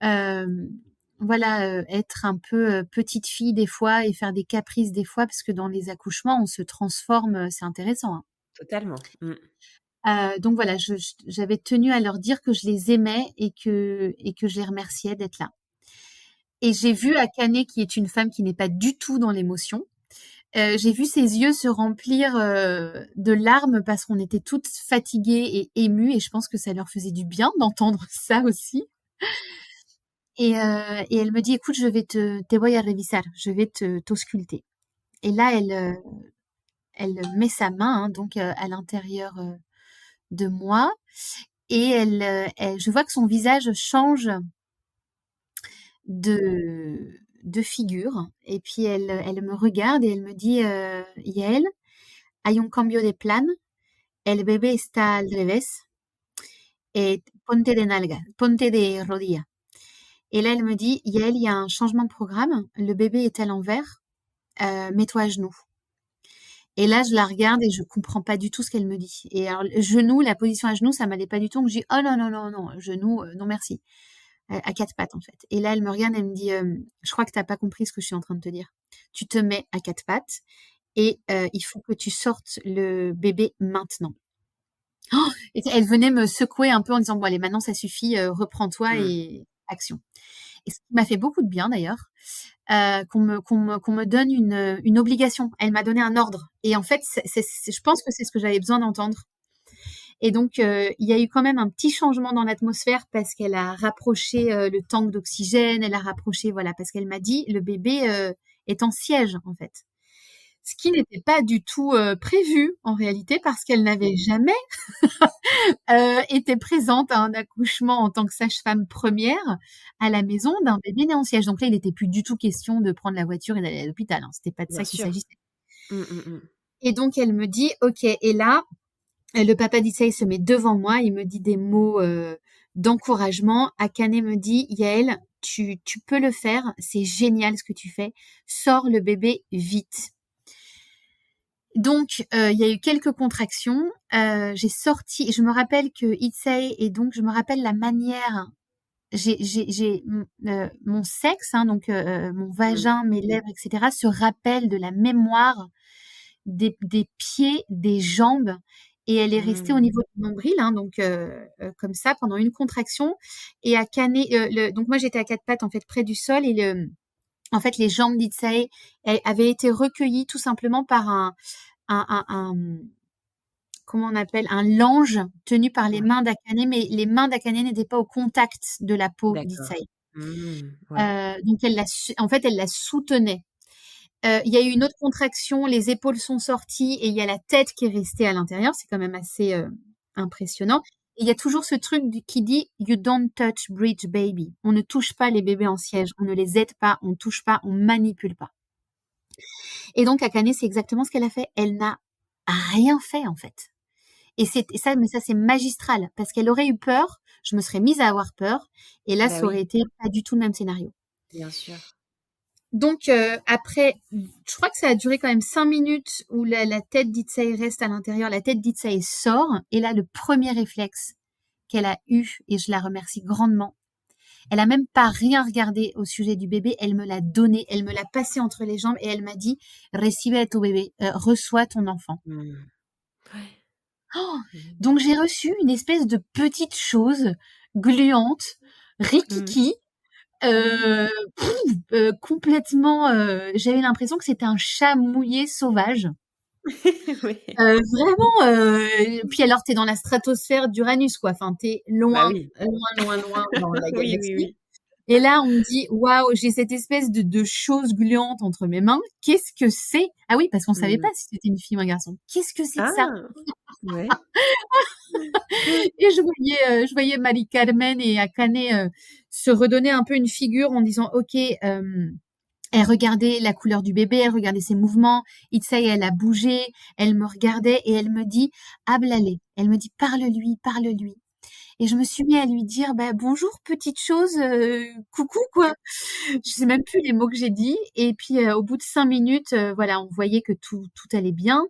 hem, voilà, être un peu, petite fille des fois et faire des caprices des fois», parce que dans les accouchements, on se transforme, c'est intéressant, hein. Totalement. Mmh. Donc voilà, j'avais tenu à leur dire que je les aimais et que je les remerciais d'être là. Et j'ai vu Akane, qui est une femme qui n'est pas du tout dans l'émotion. J'ai vu ses yeux se remplir de larmes parce qu'on était toutes fatiguées et émues et je pense que ça leur faisait du bien d'entendre ça aussi. Et elle me dit: «Écoute, te voy a revisar, je vais t'ausculter». Et là, elle met sa main, hein, donc à l'intérieur de moi et je vois que son visage change de figure et puis elle me regarde et elle me dit: «Yael, hay un cambio de plan, el bebé está al revés, ponte de rodillas». Et là, elle me dit: «Yael, il y a un changement de programme, le bébé est à l'envers, mets-toi à genoux». Et là, je la regarde et je comprends pas du tout ce qu'elle me dit. Et alors, le genou, la position à genoux, ça m'allait pas du tout. Donc, je dis: «Oh non, non, non, non, genou, non merci». À 4 pattes, en fait. Et là, elle me regarde, elle me dit: «Je crois que t'as pas compris ce que je suis en train de te dire. Tu te mets à 4 pattes et il faut que tu sortes le bébé maintenant». Et elle venait me secouer un peu en disant: «Bon allez, maintenant ça suffit, reprends-toi Mmh. et action». Et ce qui m'a fait beaucoup de bien d'ailleurs, qu'on me donne une obligation. Elle m'a donné un ordre et en fait, je pense que c'est ce que j'avais besoin d'entendre. Et donc, il y a eu quand même un petit changement dans l'atmosphère parce qu'elle a rapproché, le tank d'oxygène, elle a rapproché, voilà, parce qu'elle m'a dit: «Le bébé, est en siège, en fait». Ce qui n'était pas du tout, prévu en réalité parce qu'elle n'avait jamais, été présente à un accouchement en tant que sage-femme première à la maison d'un bébé né en siège. Donc là, il était plus du tout question de prendre la voiture et d'aller à l'hôpital, hein. C'était pas de Bien ça qu'il sûr. s'agissait. Mmh, mmh mh. Et donc elle me dit: «OK». Et là, le papa d'Issei se met devant moi, il me dit des mots d'encouragement. Akane me dit: «Yael, tu peux le faire, c'est génial ce que tu fais. Sors le bébé vite». Donc, il y a eu quelques contractions. Je me rappelle que Issei, et donc je me rappelle la manière. Mon sexe, hein, donc mon Mmh. vagin, mes lèvres, etc., se rappellent de la mémoire des pieds, des jambes, et elle est restée au Mmh. niveau du nombril, hein, donc comme ça pendant une contraction. Et à caner, donc moi j'étais à 4 pattes en fait près du sol et en fait les jambes d'Itsae avaient été recueillies tout simplement par un comment on appelle, un lange tenu par les Ouais, mains d'Akane, mais les mains d'Akane n'étaient pas au contact de la peau d'accord. d'Itsae. Mmh. Ouais. Donc en fait elle la soutenait. Il y a eu une autre contraction, les épaules sont sorties et il y a la tête qui est restée à l'intérieur. C'est quand même assez impressionnant. Et il y a toujours ce truc qui dit You don't touch bridge baby. On ne touche pas les bébés en siège, on ne les aide pas, on ne touche pas, on manipule pas. Et donc Akane, c'est exactement ce qu'elle a fait. Elle n'a rien fait en fait. Et ça, mais ça c'est magistral parce qu'elle aurait eu peur. Je me serais mise à avoir peur et là Bah ça aurait oui, été pas du tout le même scénario. bien sûr. Donc après, je crois que ça a duré quand même 5 minutes où la tête d'Itsei reste à l'intérieur, la tête d'Itsei sort, et là le premier réflexe qu'elle a eu, et je la remercie grandement, elle a même pas rien regardé au sujet du bébé, elle me l'a donné, elle me l'a passé entre les jambes et elle m'a dit: «Recibe a tu bébé, reçois ton enfant». Mmh. Ouais. Oh, Mmh. donc j'ai reçu une espèce de petite chose gluante, Mmh. rikiki, Heu, complètement, j'avais l'impression que c'était un chat mouillé sauvage. Oui. Vraiment, puis alors tu es dans la stratosphère d'Uranus quoi, enfin tu es Bah loin, oui. loin, loin, loin dans la Oui, oui, galaxie oui. et là on me dit: «Waouh, j'ai cette espèce de chose gluante entre mes mains. Qu'est-ce que c'est?» Ah oui, parce qu'on savait pas Mmh. si c'était une fille ou un garçon. «Qu'est-ce que c'est que ça?» Ah! Ouais. Et je voyais Mari Carmen et Akane, se redonner un peu une figure en disant: «OK, elle regardait la couleur du bébé, elle regardait ses mouvements. Itzae, elle a bougé, elle me regardait et elle me dit: "Háblale". Elle me dit: "Parle-lui, parle-lui". Et je me suis mis à lui dire: «Bah, bonjour petite chose, coucou quoi». Je sais même plus les mots que j'ai dit et puis, au bout de 5 minutes, voilà, on voyait que tout allait bien.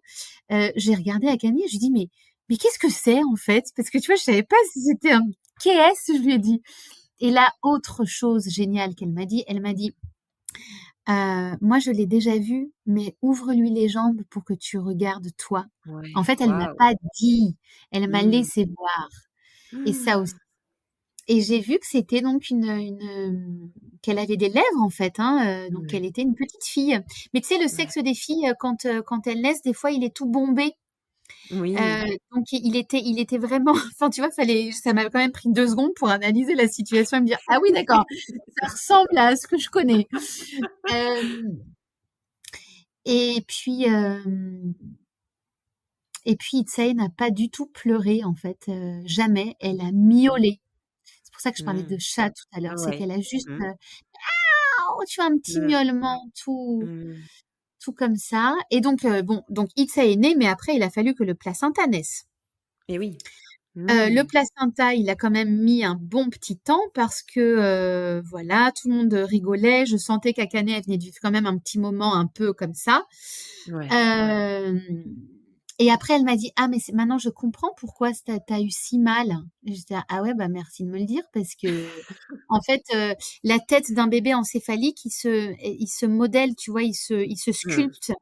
J'ai regardé Akane et je lui ai dit: «Mais qu'est-ce que c'est en fait?» Parce que tu vois, je savais pas si c'était un «Qu'est-ce?» je lui ai dit. Et là, autre chose géniale qu'elle m'a dit, elle m'a dit: Moi, je l'ai déjà vu, mais ouvre-lui les jambes pour que tu regardes toi». En Ouais, fait, elle me l'a waouh! pas dit, elle m'a Mmh. laissé voir et ça aussi et j'ai vu que c'était donc qu'elle avait des lèvres en fait, hein, donc elle Ouais, était une petite fille. Mais tu sais, le ouais. sexe des filles, quand elles naissent, des fois, il est tout bombé. Oui. Donc il était vraiment enfin, tu vois, ça m'a quand même pris 2 secondes pour analyser la situation et me dire: «Ah oui, d'accord, ça ressemble à ce que je connais». Hem Et puis, Itzae n'a pas du tout pleuré en fait, jamais. Elle a miaulé. C'est pour ça que je parlais Mmh. de chat tout à l'heure. C'est Ouais. qu'elle a juste, Mmh. «Miaou», tu vois, un petit Mmh. miaulement Mmh. tout comme ça et donc bon, donc Itzae est née, mais après il a fallu que le placenta naisse. Et oui. Le Mmh. placenta, il a quand même mis un bon petit temps parce que, voilà, tout le monde rigolait. Je sentais qu'Akane, elle venait de vivre quand même un petit moment un peu comme ça. Ouais. Hem Et après elle m'a dit: «Ah mais c'est maintenant je comprends pourquoi tu as eu si mal». Et j'étais là: «Ah ouais, bah merci de me le dire parce que en fait, la tête d'un bébé encéphalique, il se modèle, tu vois? Il se Mmh. sculpte,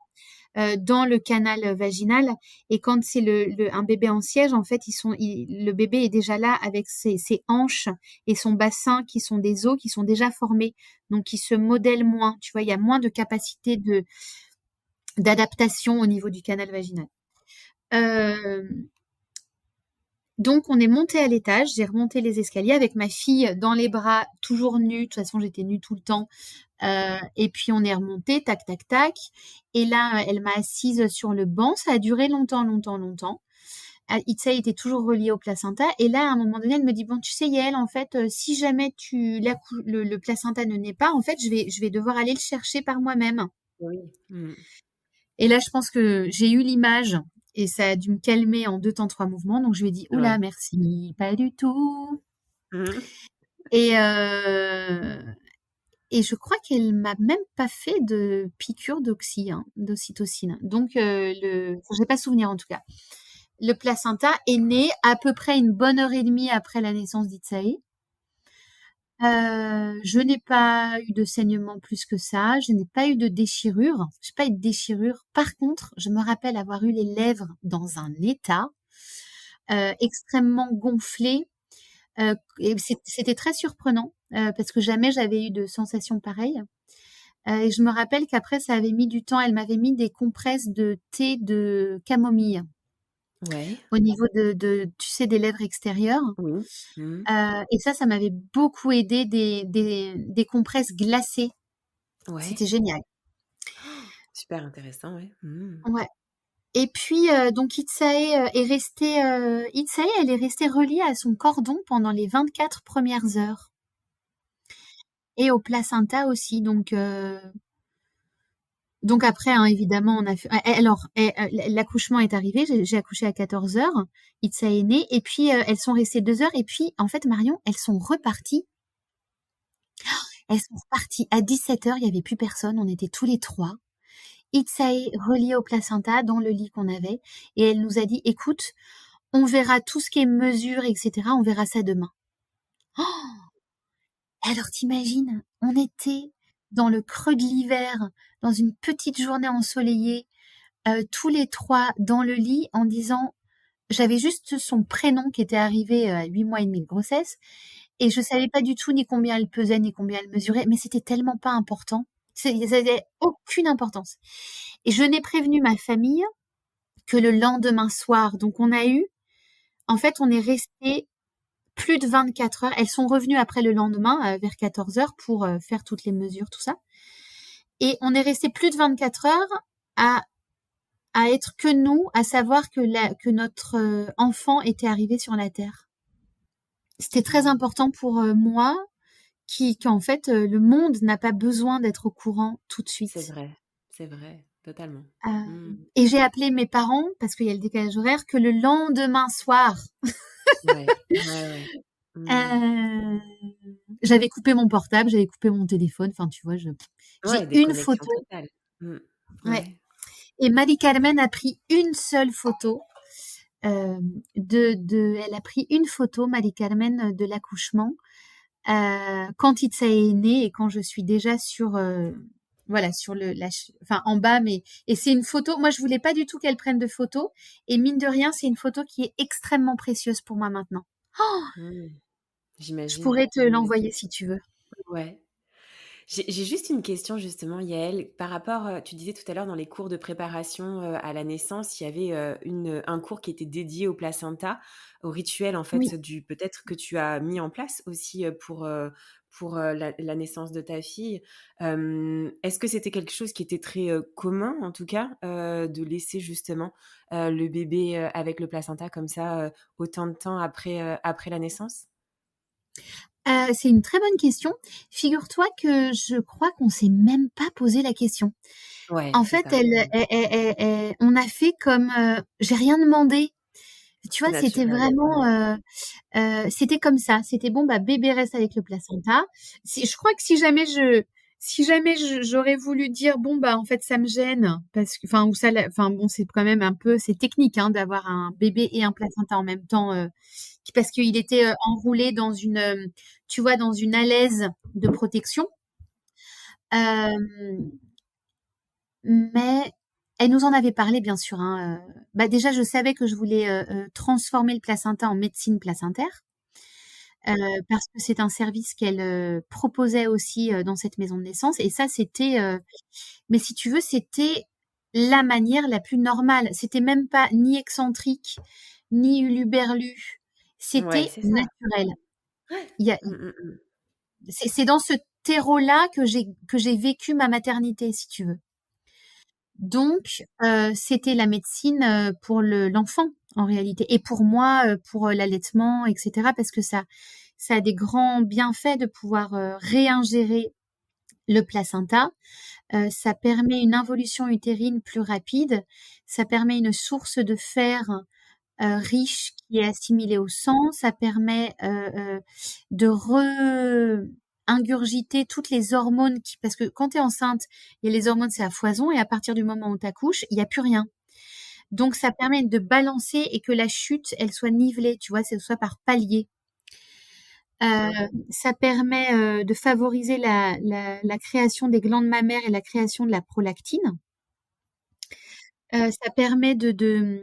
dans le canal, vaginal et quand c'est un bébé en siège, en fait, le bébé est déjà là avec ses hanches et son bassin qui sont des os qui sont déjà formés. Donc il se modèle moins, tu vois? Il y a moins de capacité d'adaptation au niveau du canal vaginal. Hem Donc on est monté à l'étage, j'ai remonté les escaliers avec ma fille dans les bras, toujours nue, de toute façon j'étais nue tout le temps, et puis on est remonté, tac, tac, tac et là, elle m'a assise sur le banc, ça a duré longtemps, longtemps, longtemps. Itza était toujours reliée au placenta et là, à un moment donné, elle me dit: «Bon, tu sais Yael, en fait, si jamais le placenta ne naît pas, en fait, je vais devoir aller le chercher par moi-même». Oui. Mmh. Et là, je pense que j'ai eu l'image et ça a dû me calmer en 2 temps 3 mouvements. Donc je lui ai dit: «Ouh là, Ouais. merci, pas du tout» Mmh. et heu et je crois qu'elle m'a même pas fait de piqûre d'ocytocine. Donc enfin, j'ai pas souvenir en tout cas. Le placenta est né à peu près une bonne heure et demie après la naissance d'Itsae. Je n'ai pas eu de saignement plus que ça, je n'ai pas eu de déchirure, j'ai pas eu de déchirure. Par contre, je me rappelle avoir eu les lèvres dans un état, extrêmement gonflé, et c'était très surprenant, parce que jamais j'avais eu de sensation pareille, et je me rappelle qu'après ça avait mis du temps. Elle m'avait mis des compresses de thé de camomille Ouais. au niveau tu sais, des lèvres extérieures. Oui. Mmh. Et ça m'avait beaucoup aidé, des compresses glacées. Ouais. C'était génial. Super intéressant, ouais. Mmh. Ouais et puis, donc Itsae, elle est restée reliée à son cordon pendant les 24 premières heures et au placenta aussi donc après, hein, évidemment, on a fait alors l'accouchement est arrivé, j'ai accouché à 14 heures. Itsae est née et puis, elles sont restées 2 heures et puis, en fait, Marion, elles sont reparties. Elles sont reparties à 17 heures. Il y avait plus personne, on était tous les 3. Itsae reliée au placenta dans le lit qu'on avait et elle nous a dit: «Écoute, on verra tout ce qui est mesures et cetera, on verra ça demain». Oh! Alors t'imagines, on était dans le creux de l'hiver, dans une petite journée ensoleillée, tous les 3 dans le lit en disant j'avais juste son prénom qui était arrivé à 8 mois et demi de grossesse et je savais pas du tout ni combien elle pesait, ni combien elle mesurait, mais c'était tellement pas important. Ça avait aucune importance. Et je n'ai prévenu ma famille que le lendemain soir. Donc on est resté plus de 24 heures. Elles sont revenues après le lendemain, vers 14 heures, pour faire toutes les mesures, tout ça. Et on est resté plus de 24 heures à être que nous, à savoir que notre enfant était arrivé sur la Terre. C'était très Mmh. important pour moi, qu'en fait, le monde n'a pas besoin d'être au courant tout de suite. C'est vrai, totalement. Euh, Mmh. et j'ai appelé mes parents, parce qu'il y a le décalage horaire, que le lendemain soir. Ouais, ouais, ouais. Mmh. Euh, J'avais coupé mon portable, j'avais coupé mon téléphone. Enfin, tu vois, j'ai Ouais, une déconnexion photo. totale. Mmh. Ouais. Ouais. Et Marie-Carmen a pris une seule photo. Elle a pris une photo, Marie-Carmen, de l'accouchement, quand Itza est né et quand je suis déjà voilà, sur enfin, en bas, et c'est une photo. Moi, je voulais pas du tout qu'elle prenne de photos. Et mine de rien, c'est une photo qui est extrêmement précieuse pour moi maintenant. Oh, Mmh. je J'imagine, pourrais te j'imagine. l'envoyer si tu veux. Ouais. J'ai juste une question justement, Yael, par rapport, tu disais tout à l'heure dans les cours de préparation, à la naissance, il y avait, un cours qui était dédié au placenta, au rituel en Oui. fait du peut-être que tu as mis en place aussi, pour, la naissance de ta fille. Est-ce que c'était quelque chose qui était très, commun en tout cas, de laisser justement, le bébé, avec le placenta comme ça, autant de temps après la naissance? C'est une très bonne question. Figure-toi que je crois qu'on s'est même pas posé la question. Ouais, En c'est fait, ça. Mmh. on a fait comme, j'ai rien demandé. Tu C'est vois, c'était naturel. vraiment, Ouais. c'était comme ça. C'était bon, bah, bébé reste avec le placenta. Je crois que si jamais j'aurais voulu dire, bon, bah, en fait, ça me gêne, parce que, enfin, enfin, bon, c'est quand même c'est technique, hein, d'avoir un bébé et un placenta en même temps, parce qu'il était enroulé tu vois, dans une alaise de protection. Euh, mais elle nous en avait parlé, bien sûr, hein. Bah, déjà, je savais que je voulais transformer le placenta en médecine placentaire, parce que c'est un service qu'elle proposait aussi dans cette maison de naissance. Et ça, mais si tu veux, c'était la manière la plus normale. C'était même pas ni excentrique, ni uluberlu. Ouais, C'était c'est ça. naturel. Il y a, Mmh, mmh mh. c'est dans ce terreau-là que j'ai vécu ma maternité, si tu veux. Donc, c'était la médecine pour l'enfant, en réalité, et pour moi, pour l'allaitement, etc., parce que ça a des grands bienfaits de pouvoir réingérer le placenta. Ça permet une involution utérine plus rapide. Ça permet une source de fer riche qui est assimilée au sang. Ça permet de ingurgiter toutes les hormones parce que quand tu es enceinte, il y a les hormones, c'est à foison, et à partir du moment où tu accouches, il n'y a plus rien. Donc ça permet de balancer et que la chute, elle soit nivelée, tu vois, ce soit par palier. Ça permet de favoriser la création des glandes mammaires et la création de la prolactine. Ça permet de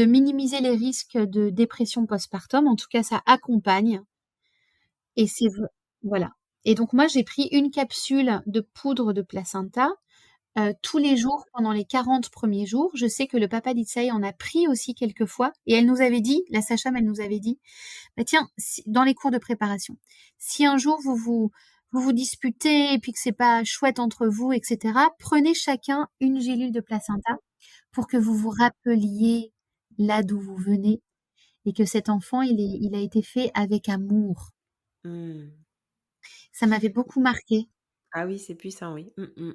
minimiser les risques de dépression postpartum. En tout cas, ça accompagne. Et voilà. Et donc moi, j'ai pris une capsule de poudre de placenta tous les jours pendant les 40 premiers jours. Je sais que le papa d'Itsaï en a pris aussi quelques fois. Et elle nous avait dit, la sage-femme, elle nous avait dit, bah tiens, dans les cours de préparation, si un jour vous disputez et puis que c'est pas chouette entre vous, etc., prenez chacun une gélule de placenta pour que vous vous rappeliez là d'où vous venez et que cet enfant, il a été fait avec amour. Mmh. Ça m'avait beaucoup marqué. Ah oui, c'est puissant, oui. Mmh mh.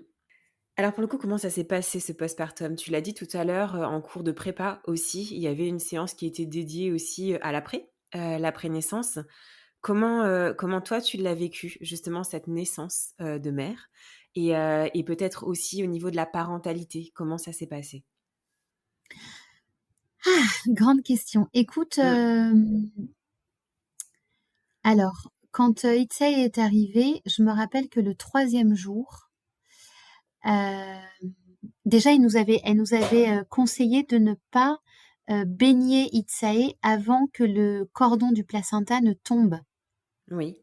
Alors pour le coup, comment ça s'est passé ce postpartum? Tu l'as dit tout à l'heure, en cours de prépa aussi, il y avait une séance qui était dédiée aussi, à l'après-naissance. Comment toi tu l'as vécu justement cette naissance, de mère? Et peut-être aussi au niveau de la parentalité, comment ça s'est passé? Grande question. Écoute, Mmh. alors, quand Itsei est arrivé, je me rappelle que le troisième jour, déjà, elle nous avait conseillé de ne pas baigner Itsei avant que le cordon du placenta ne tombe. Oui,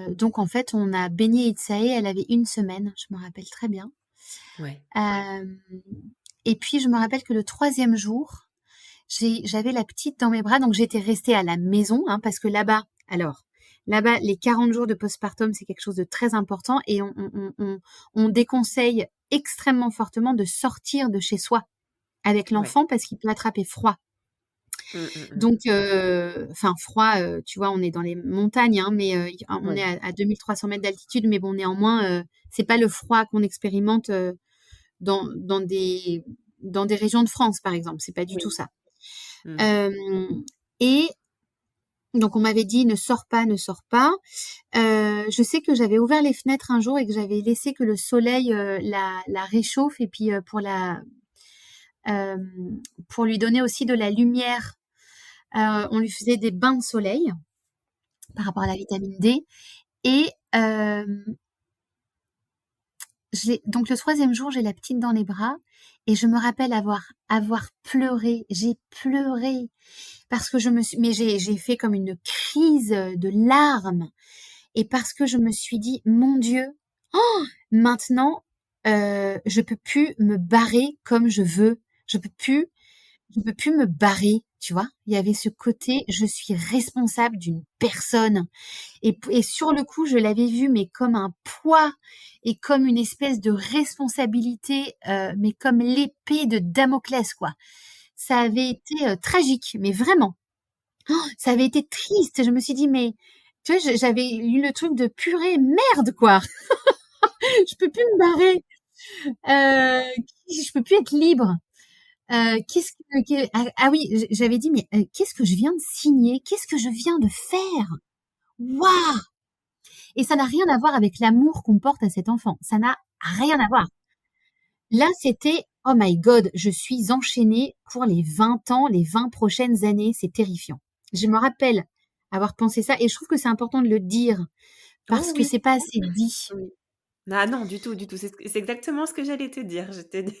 Donc en fait, on a baigné Itsae, elle avait 1 semaine, je me rappelle très bien. ouais, Hem Et puis je me rappelle que le 3e jour, j'avais la petite dans mes bras, donc j'étais restée à la maison, hein, parce que là-bas, les 40 jours de postpartum, c'est quelque chose de très important et on déconseille extrêmement fortement de sortir de chez soi avec ouais. l'enfant parce qu'il peut attraper froid. Mmh, mmh mh. Donc enfin froid, tu vois, on est dans les montagnes, hein, mais on est Ouais, à 2 300 mètres d'altitude, mais bon, néanmoins, c'est pas le froid qu'on expérimente, dans dans des dans des régions de France, par exemple, c'est pas du tout oui. ça. Mmh. Hem Et donc on m'avait dit: «Ne sors pas, ne sors pas». Je sais que j'avais ouvert les fenêtres un jour et que j'avais laissé que le soleil, la réchauffe et puis, pour lui donner aussi de la lumière, on lui faisait des bains de soleil par rapport à la vitamine D et donc le 3e jour, j'ai la petite dans les bras et je me rappelle avoir pleuré. J'ai pleuré parce que j'ai fait comme une crise, de larmes et parce que je me suis dit: «Mon Dieu, maintenant, je peux plus me barrer comme je veux. Je peux plus je peux plus me barrer», tu vois? Il y avait ce côté, je suis responsable d'une personne et sur le coup, je l'avais vu, mais comme un poids et comme une espèce de responsabilité, mais comme l'épée de Damoclès, quoi. Ça avait été, tragique, mais vraiment. Ça avait été triste. Je me suis dit: «Mais» tu vois, j'avais eu le truc de: «Purée, merde, quoi! Je peux plus me barrer, je peux plus être libre». Qu'est-ce que oui, j'avais dit: «Mais, qu'est-ce que je viens de signer? Qu'est-ce que je viens de faire? Waouh!» Et ça n'a rien à voir avec l'amour qu'on porte à cet enfant. Ça n'a rien à voir. Là, c'était: «Oh my God, je suis enchaînée pour les 20 ans, les 20 prochaines années». C'est terrifiant. Je me rappelle avoir pensé ça et je trouve que c'est important de le dire Oh parce que oui, c'est pas assez dit. oui. Ah non, du tout, du tout. C'est exactement ce que j'allais te dire. Je t'ai dit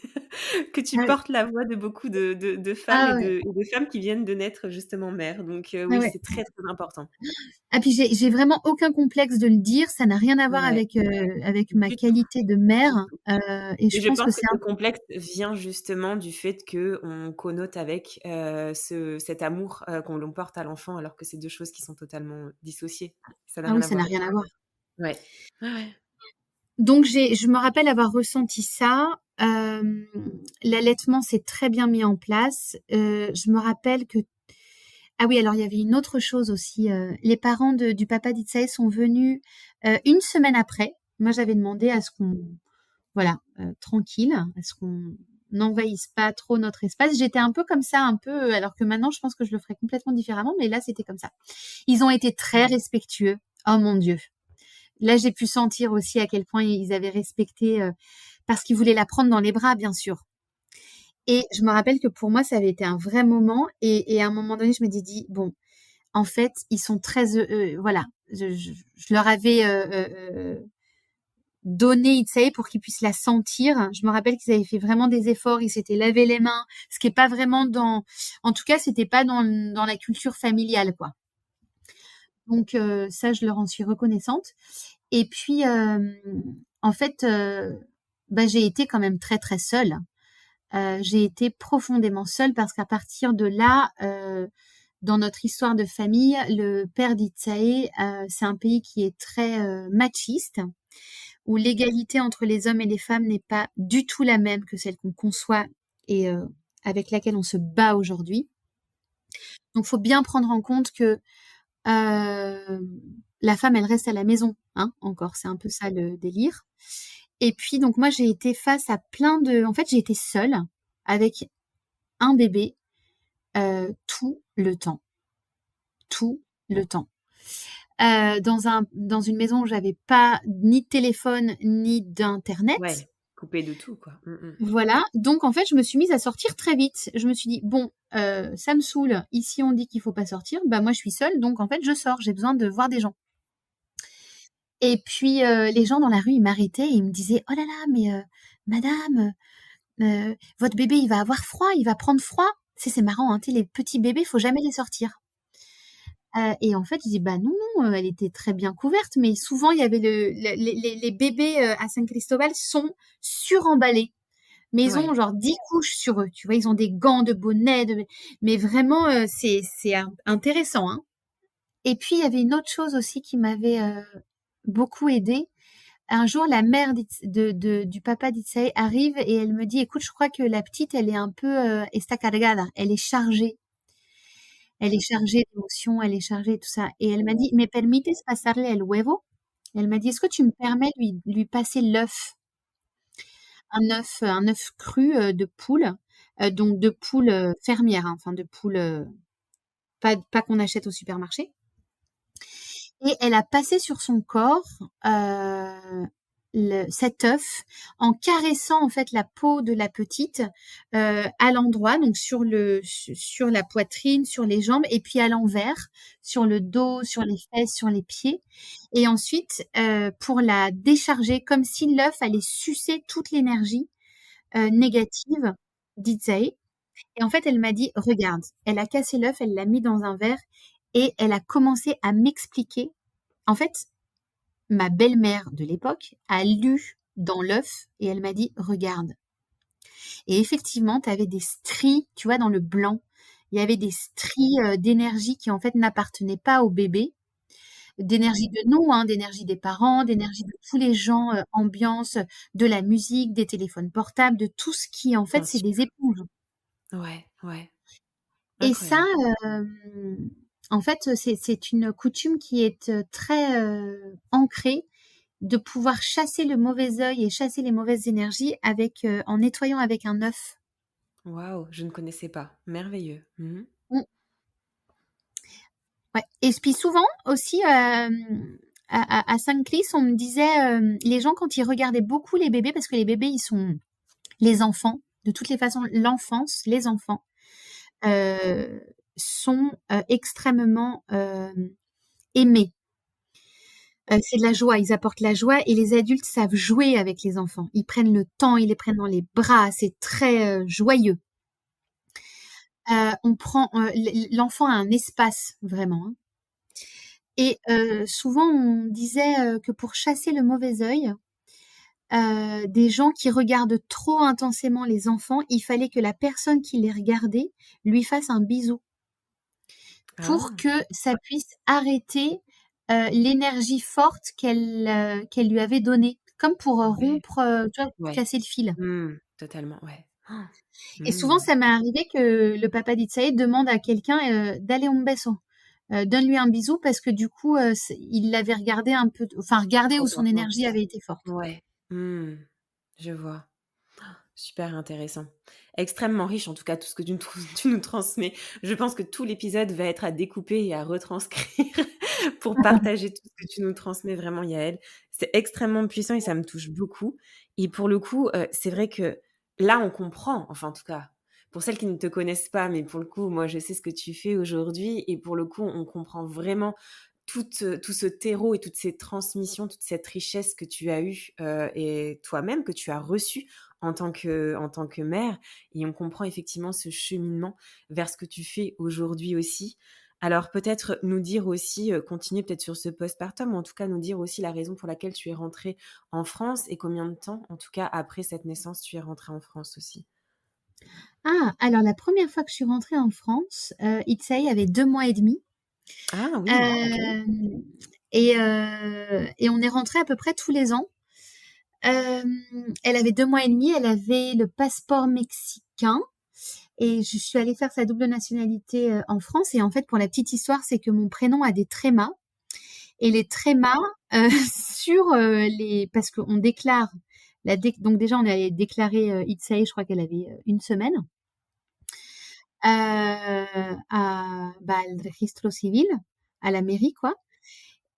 que tu Ah ouais. portes la voix de beaucoup de femmes Ah ouais. et de femmes qui viennent de naître justement mères. Donc Ah oui, ouais. c'est très, très important. Ah puis j'ai vraiment aucun complexe de le dire, ça n'a rien à voir Ouais, avec ma du tout, qualité de mère, du tout. et Et je je pense que pense que c'est ce un complexe vient justement du fait qu'on connote avec, cet amour, qu'on l'on porte à l'enfant alors que c'est 2 choses qui sont totalement dissociées. Ça n'a ah rien oui, à ça n'a voir. rien à voir. Ouais. Ouais, ouais. Donc je me rappelle avoir ressenti ça, l'allaitement s'est très bien mis en place, je me rappelle que ah oui, alors il y avait une autre chose aussi, les parents du papa d'Itsae sont venus, 1 semaine après. Moi, j'avais demandé à ce qu'on voilà, tranquille, à ce qu'on n'envahisse pas trop notre espace. J'étais un peu comme ça, un peu, alors que maintenant je pense que je le ferais complètement différemment, mais là, c'était comme ça. Ils ont été très respectueux. Oh mon Dieu! Là, j'ai pu sentir aussi à quel point ils avaient respecté, parce qu'ils voulaient la prendre dans les bras, bien sûr. Et je me rappelle que pour moi, ça avait été un vrai moment et à un moment donné, je m'étais dit: «Bon, en fait, ils sont très voilà, je leur avais, donné Itsei pour qu'ils puissent la sentir. Je me rappelle qu'ils avaient fait vraiment des efforts, ils s'étaient lavé les mains, ce qui est pas vraiment en tout cas, c'était pas dans la culture familiale, quoi. Donc ça, je leur en suis reconnaissante et puis, en fait, bah, j'ai été quand même très, très seule. J'ai été profondément seule parce qu'à partir de là, dans notre histoire de famille, le père d'Itsae, c'est un pays qui est très, machiste, où l'égalité entre les hommes et les femmes n'est pas du tout la même que celle qu'on conçoit et avec laquelle on se bat aujourd'hui. Donc faut bien prendre en compte que, la femme, elle reste à la maison, hein, encore, c'est un peu ça le délire. Et puis donc moi, j'ai été face à plein de en fait, j'ai été seule avec un bébé, tout le temps, tout le temps. Dans une maison où j'avais pas ni de téléphone ni d'internet. Ouais, coupé de tout, quoi. Mmh mh. Voilà, donc en fait, je me suis mise à sortir très vite. Je me suis dit: «Bon, ça me saoule, ici on dit qu'il faut pas sortir, bah, moi je suis seule donc en fait je sors, j'ai besoin de voir des gens». Et puis, les gens dans la rue, ils m'arrêtaient et ils me disaient: «Oh là là, mais madame, votre bébé il va avoir froid, il va prendre froid». Tu sais, c'est marrant, hein, tu sais les petits bébés, faut jamais les sortir. Et en fait, je dis: «Bah non, non, elle était très bien couverte», mais souvent il y avait les bébés, à San Cristobal sont suremballés. Mais ils ont Ouais. genre 10 couches sur eux, tu vois? Ils ont des gants, de bonnets, mais vraiment, c'est intéressant, hein. Et puis il y avait une autre chose aussi qui m'avait, beaucoup aidée. Un jour, la mère du papa d'Itsae arrive et elle me dit: «Écoute, je crois que la petite, elle est un peu, está cargada, elle est chargée. Elle est chargée d'émotions, elle est chargée de tout ça», et elle m'a dit: «¿Me permites pasarle el huevo?» Elle m'a dit: «Est-ce que tu me permets de lui passer l'œuf?» Un œuf cru, de poule, donc de poule, fermière, hein, enfin de poule, pas qu'on achète au supermarché. Et elle a passé sur son corps, cet œuf en caressant en fait la peau de la petite, à l'endroit, donc sur la poitrine, sur les jambes, et puis à l'envers, sur le dos, sur les fesses, sur les pieds. Et ensuite, pour la décharger, comme si l'œuf allait sucer toute l'énergie, négative d'Itzae. Et en fait, elle m'a dit: «Regarde», elle a cassé l'œuf, elle l'a mis dans un verre et elle a commencé à m'expliquer. En fait, ma belle-mère de l'époque a lu dans l'œuf et elle m'a dit: «Regarde», et effectivement, tu avais des stries, tu vois, dans le blanc. Il y avait des stries, d'énergie qui, en fait, n'appartenaient pas au bébé. D'énergie de nous, hein, d'énergie des parents, d'énergie de tous les gens, ambiance, de la musique, des téléphones portables, de tout ce qui, en fait, Bien c'est sûr. des éponges. Ouais, ouais. Et ça, Incroyable. en fait, c'est une coutume qui est, très, ancrée, de pouvoir chasser le mauvais œil et chasser les mauvaises énergies avec, en nettoyant avec un œuf. Waouh, je ne connaissais pas. Merveilleux. Mmh. Mmh, ouais, et puis souvent aussi, à Saint-Clis, on me disait, les gens quand ils regardaient beaucoup les bébés, parce que les bébés, ils sont les enfants, de toutes les façons, l'enfance, les enfants, heu, sont, extrêmement, aimés. C'est de la joie, ils apportent la joie et les adultes savent jouer avec les enfants. Ils prennent le temps, ils les prennent dans les bras, c'est très, joyeux. On prend, l'enfant a un espace vraiment, hein, et souvent on disait, que pour chasser le mauvais œil, des gens qui regardent trop intensément les enfants, il fallait que la personne qui les regardait lui fasse un bisou pour Ah, que ça puisse arrêter, l'énergie forte qu'elle lui avait donnée, comme pour, ouais, rompre, tu vois, ouais. casser le fil. Mmh, totalement, ouais. Et souvent Mmh. ça m'est arrivé que le papa d'Itsae demande à quelqu'un, «Dale un beso», donne-lui un bisou, parce que du coup, il l'avait regardé un peu, enfin regardé où Trop son énergie intense. avait été forte. Ouais. Mmh. Je vois. Super intéressant. Extrêmement riche en tout cas tout ce que tu nous transmets. Je pense que tout l'épisode va être à découper et à retranscrire pour partager tout ce que tu nous transmets vraiment Yael. C'est extrêmement puissant et ça me touche beaucoup et pour le coup, c'est vrai que là on comprend, enfin en tout cas, pour celles qui ne te connaissent pas, mais pour le coup, moi je sais ce que tu fais aujourd'hui et pour le coup, on comprend vraiment tout ce terreau et toutes ces transmissions, toute cette richesse que tu as eue, et toi-même que tu as reçue en tant que mère et on comprend effectivement ce cheminement vers ce que tu fais aujourd'hui aussi. Alors peut-être nous dire aussi, continuer peut-être sur ce postpartum ou en tout cas nous dire aussi la raison pour laquelle tu es rentrée en France et combien de temps, en tout cas après cette naissance, tu es rentrée en France aussi? Ah! Alors la première fois que je suis rentrée en France, Itsae avait 2 mois et demi. Ah oui, OK. Hem et on est rentrés à peu près tous les ans. Elle avait 2 mois et demi, elle avait le passeport mexicain et je suis allée faire sa double nationalité, en France. Et en fait, pour la petite histoire, c'est que mon prénom a des trémas, et les trémas, sur, les parce qu'on déclare donc déjà on est allé déclarer, Itsae, je crois qu'elle avait, 1 semaine, al registro civil, à la mairie quoi.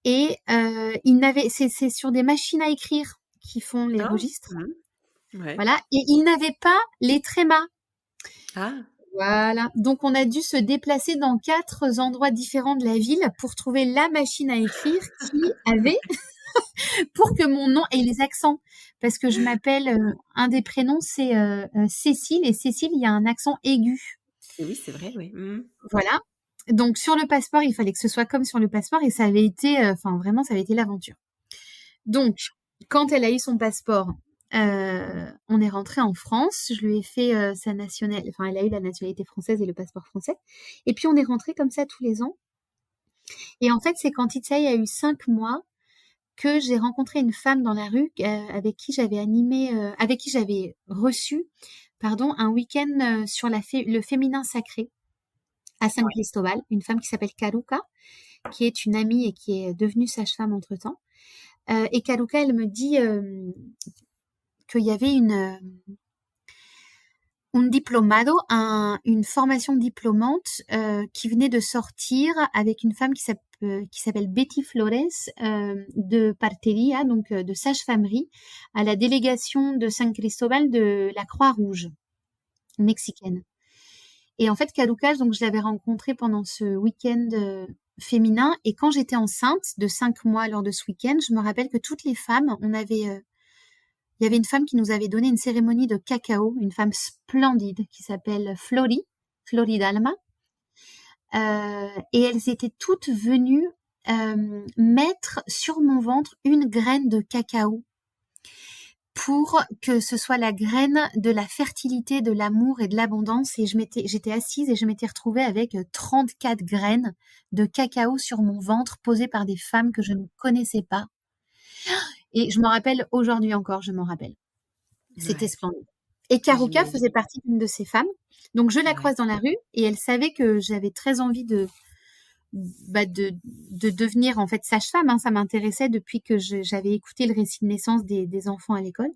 Et ils n'avaient c'est sur des machines à écrire qui font les Ah! registres, Mmh. Ouais. voilà, et ils n'avaient pas les trémas. Ah! Voilà, donc on a dû se déplacer dans 4 endroits différents de la ville pour trouver la machine à écrire qui avait pour que mon nom, et les accents, parce que je m'appelle, un des prénoms c'est, Cécile, et Cécile, il y a un accent aigu. Et oui, c'est vrai, oui. Mmh. Voilà. Donc sur le passeport, il fallait que ce soit comme sur le passeport et ça avait été, vraiment, ça avait été l'aventure. Donc, quand elle a eu son passeport, on est rentré en France. Je lui ai fait sa nationalité, enfin, elle a eu la nationalité française et le passeport français. Et puis on est rentré comme ça tous les ans. Et en fait, c'est quand Itsai a eu 5 mois que j'ai rencontré une femme dans la rue avec qui j'avais reçu, un week-end sur le féminin sacré à San Ouais. Cristobal, une femme qui s'appelle Karuka, qui est une amie et qui est devenue sage-femme entre-temps. Et Karuka, elle me dit qu'il y avait un diplomado, une formation diplômante qui venait de sortir avec une femme qui s'appelle Betty Flores de parteria, donc de sage-famerie, à la délégation de San Cristobal de la Croix-Rouge mexicaine. Et en fait, Karuka, donc je l'avais rencontrée pendant ce week-end féminin, et quand j'étais enceinte de 5 mois lors de ce week-end, je me rappelle que toutes les femmes, il y avait une femme qui nous avait donné une cérémonie de cacao, une femme splendide qui s'appelle Flori Dalma. Et elles étaient toutes venues mettre sur mon ventre une graine de cacao pour que ce soit la graine de la fertilité, de l'amour et de l'abondance. Et j'étais assise et je m'étais retrouvée avec 34 graines de cacao sur mon ventre posées par des femmes que je ne connaissais pas. Et je m'en rappelle aujourd'hui encore, je m'en rappelle. C'était Ouais, splendide. Et Karuka faisait j'imagine. partie d'une de ces femmes. Donc je la Ouais. croise dans la rue et elle savait que j'avais très envie de devenir en fait sage-femme. Hein. Ça m'intéressait depuis que j'avais écouté le récit de naissance des enfants à l'école.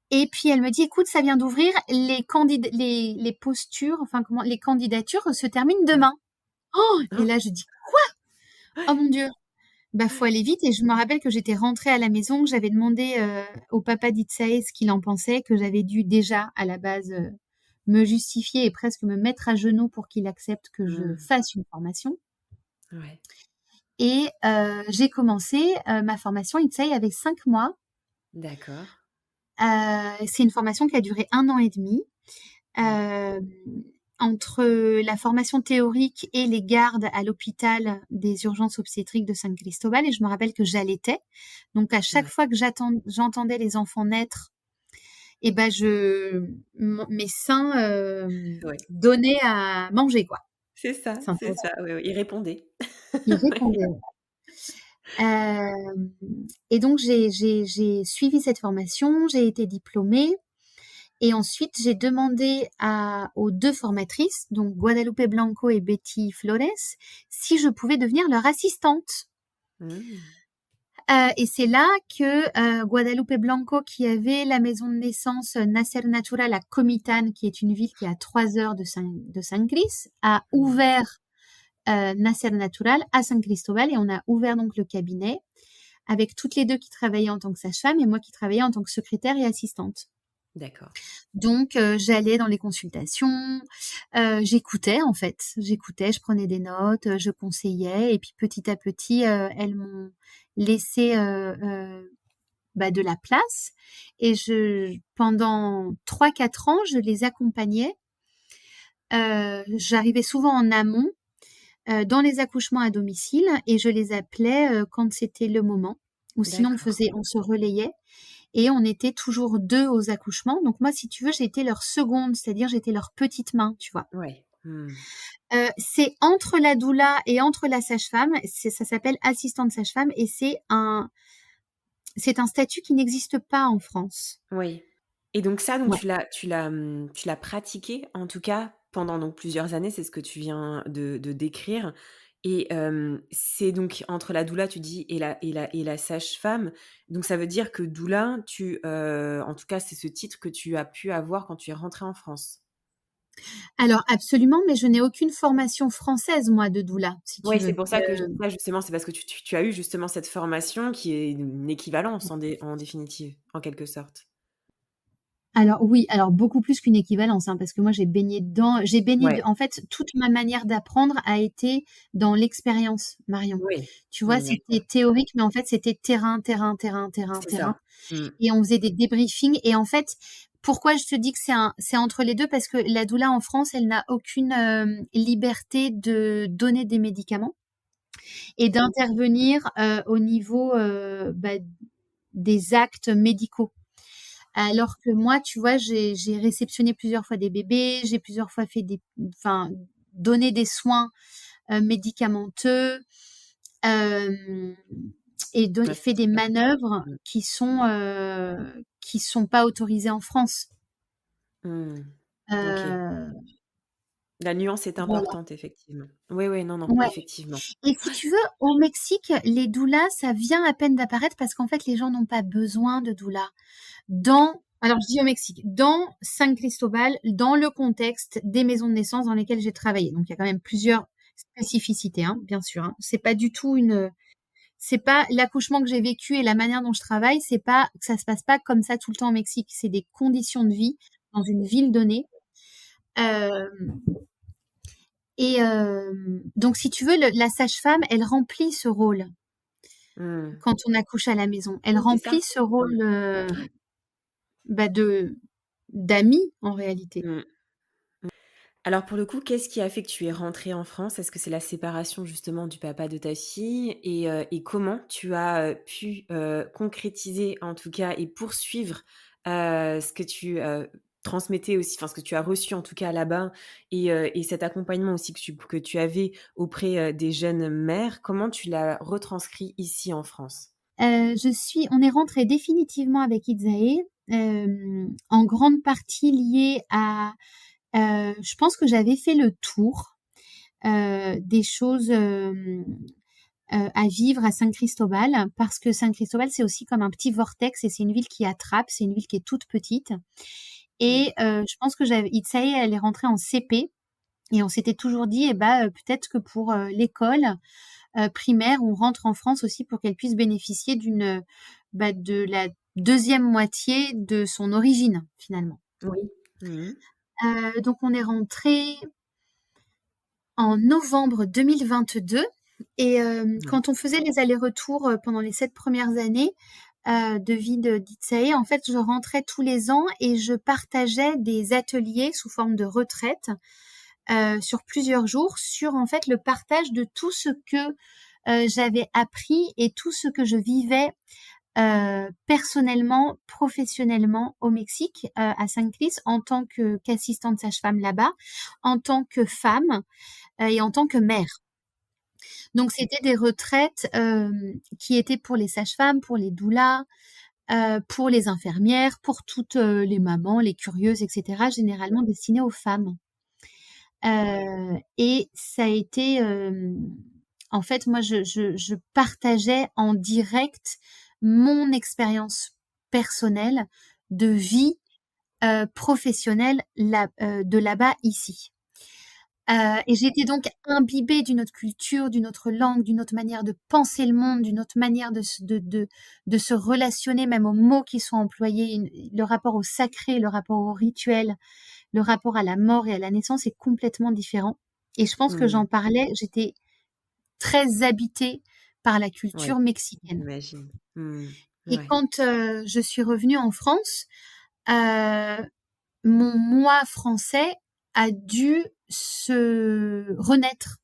Et puis elle me dit, écoute, ça vient d'ouvrir, les postures, les candidatures se terminent demain. Oh, et Oh! là je dis, oh mon Dieu, bah faut aller vite. Et je me rappelle que j'étais rentrée à la maison, que j'avais demandé au papa d'Itsae ce qu'il en pensait, que j'avais dû déjà à la base me justifier et presque me mettre à genoux pour qu'il accepte que je Mmh. fasse une formation. Ouais. Et j'ai commencé ma formation Itsei avec 5 mois. D'accord. C'est une formation qui a duré 1 an et demi. Mmh. Euh, Entre la formation théorique et les gardes à l'hôpital des urgences obstétriques de San Cristobal. Et je me rappelle que j'allaitais. Donc à chaque Ouais. fois que j'entendais les enfants naître, et ben mes seins Ouais. donnaient à manger, quoi. C'est Simplement. ça, oui, oui, il répondait. Ils Ouais. répondaient. Et donc j'ai suivi cette formation, j'ai été diplômée et ensuite j'ai demandé aux 2 formatrices, donc Guadalupe Blanco et Betty Flores, si je pouvais devenir leur assistante. Mmh. Et c'est là que Guadalupe Blanco, qui avait la maison de naissance Nasser Natural à Comitán, qui est une ville qui est à 3 heures de San Cris, a Ouais. ouvert Nasser Natural à San Cristobal et on a ouvert donc le cabinet avec toutes les 2 qui travaillaient en tant que sage-femme et moi qui travaillais en tant que secrétaire et assistante. D'accord. Donc j'allais dans les consultations, j'écoutais en fait, je prenais des notes, je conseillais et puis petit à petit elles m'ont laissé de la place et pendant 3-4 ans je les accompagnais. J'arrivais souvent en amont dans les accouchements à domicile et je les appelais quand c'était le moment. Ou sinon D'accord. on se relayait et on était toujours 2 aux accouchements. Donc moi, si tu veux, j'étais leur seconde, c'est-à-dire j'étais leur petite main, tu vois. Ouais. Mmh. C'est entre la doula et entre la sage-femme, ça s'appelle assistante sage-femme et c'est un statut qui n'existe pas en France. Oui. Et donc ça, donc Ouais. tu l'as pratiqué, en tout cas, pendant donc plusieurs années, c'est ce que tu viens de décrire et c'est donc entre la doula, tu dis et la sage-femme, donc ça veut dire que doula, en tout cas, c'est ce titre que tu as pu avoir quand tu es rentrée en France? Alors absolument, mais je n'ai aucune formation française, moi, de doula, si tu Oui, c'est veux. pour ça que je dis ça justement, c'est parce que tu as eu justement cette formation qui est une équivalence en définitive, en quelque sorte. Alors oui, alors beaucoup plus qu'une équivalence, hein, parce que moi j'ai baigné dedans. Ouais, En fait, toute ma manière d'apprendre a été dans l'expérience, Marion. oui. Tu vois, Mmh, c'était d'accord. théorique, mais en fait c'était terrain, terrain, terrain, terrain, C'est terrain. ça. Mmh. Et on faisait des débriefings. Et en fait, Pourquoi je te dis que c'est entre les deux? Parce que la doula en France, elle n'a aucune liberté de donner des médicaments et d'intervenir au niveau des actes médicaux. Alors que moi, tu vois, j'ai réceptionné plusieurs fois des bébés, j'ai plusieurs fois donné des soins médicamenteux euh, et Ouais, fait des c'est sûr. manœuvres qui sont pas autorisées en France. Mmh. OK. Euh, La nuance est voilà. importante, effectivement. Oui, oui, non, non, Ouais. effectivement. Et si tu veux, au Mexique, les doulas, ça vient à peine d'apparaître parce qu'en fait, les gens n'ont pas besoin de doulas. Alors je dis au Mexique, dans San Cristobal, dans le contexte des maisons de naissance dans lesquelles j'ai travaillé. Donc il y a quand même plusieurs spécificités, hein, bien sûr. Hein. C'est pas l'accouchement que j'ai vécu et la manière dont je travaille, c'est pas que ça se passe pas comme ça tout le temps au Mexique. C'est des conditions de vie dans une ville donnée. Euh, donc si tu veux, la sage-femme, elle remplit ce rôle Mmh. quand on accouche à la maison. Elle Oui, c'est ça. remplit ce Mmh. rôle de d'amie en réalité. Mmh. Alors pour le coup, qu'est-ce qui a fait que tu es rentrée en France? Est-ce que c'est la séparation justement du papa de ta fille? Et comment tu as, pu, concrétiser en tout cas et poursuivre, ce que tu, transmettais aussi, enfin ce que tu as reçu en tout cas là-bas et cet accompagnement aussi que tu avais auprès, des jeunes mères, comment tu l'as retranscrit ici en France? On est rentré définitivement avec Itzae, en grande partie lié à, je pense que j'avais fait le tour des choses à vivre à San Cristobal, parce que San Cristobal, c'est aussi comme un petit vortex et c'est une ville qui attrape, c'est une ville qui est toute petite. Mmh. Et je pense que Itzae, elle est rentrée en CP et on s'était toujours dit, peut-être que pour l'école primaire, on rentre en France aussi pour qu'elle puisse bénéficier de la deuxième moitié de son origine, finalement. Oui. Mmh. Donc on est rentré en novembre 2022 et Ouais. quand on faisait les allers-retours pendant les 7 premières années de vie d'Itsae, en fait, je rentrais tous les ans et je partageais des ateliers sous forme de retraite sur plusieurs jours sur en fait le partage de tout ce que j'avais appris et tout ce que je vivais personnellement, professionnellement au Mexique, à San Cris, en tant qu'assistante sage-femme là-bas, en tant que femme et en tant que mère. Donc c'était des retraites qui étaient pour les sages-femmes, pour les doulas, pour les infirmières, pour toutes les mamans, les curieuses, etc., généralement destinées aux femmes. Et ça a été, en fait, moi, je partageais en direct mon expérience personnelle de vie professionnelle de là-bas ici. Et j'étais donc imbibée d'une autre culture, d'une autre langue, d'une autre manière de penser le monde, d'une autre manière de se relationner, même aux mots qui sont employés, le rapport au sacré, le rapport au rituel, le rapport à la mort et à la naissance est complètement différent. Et je pense que Mmh. j'en parlais, j'étais très habitée par la Ouais, culture mexicaine. j'imagine. Mmh. Et Ouais. quand je suis revenue en France, euh, mon moi français a dû se renaître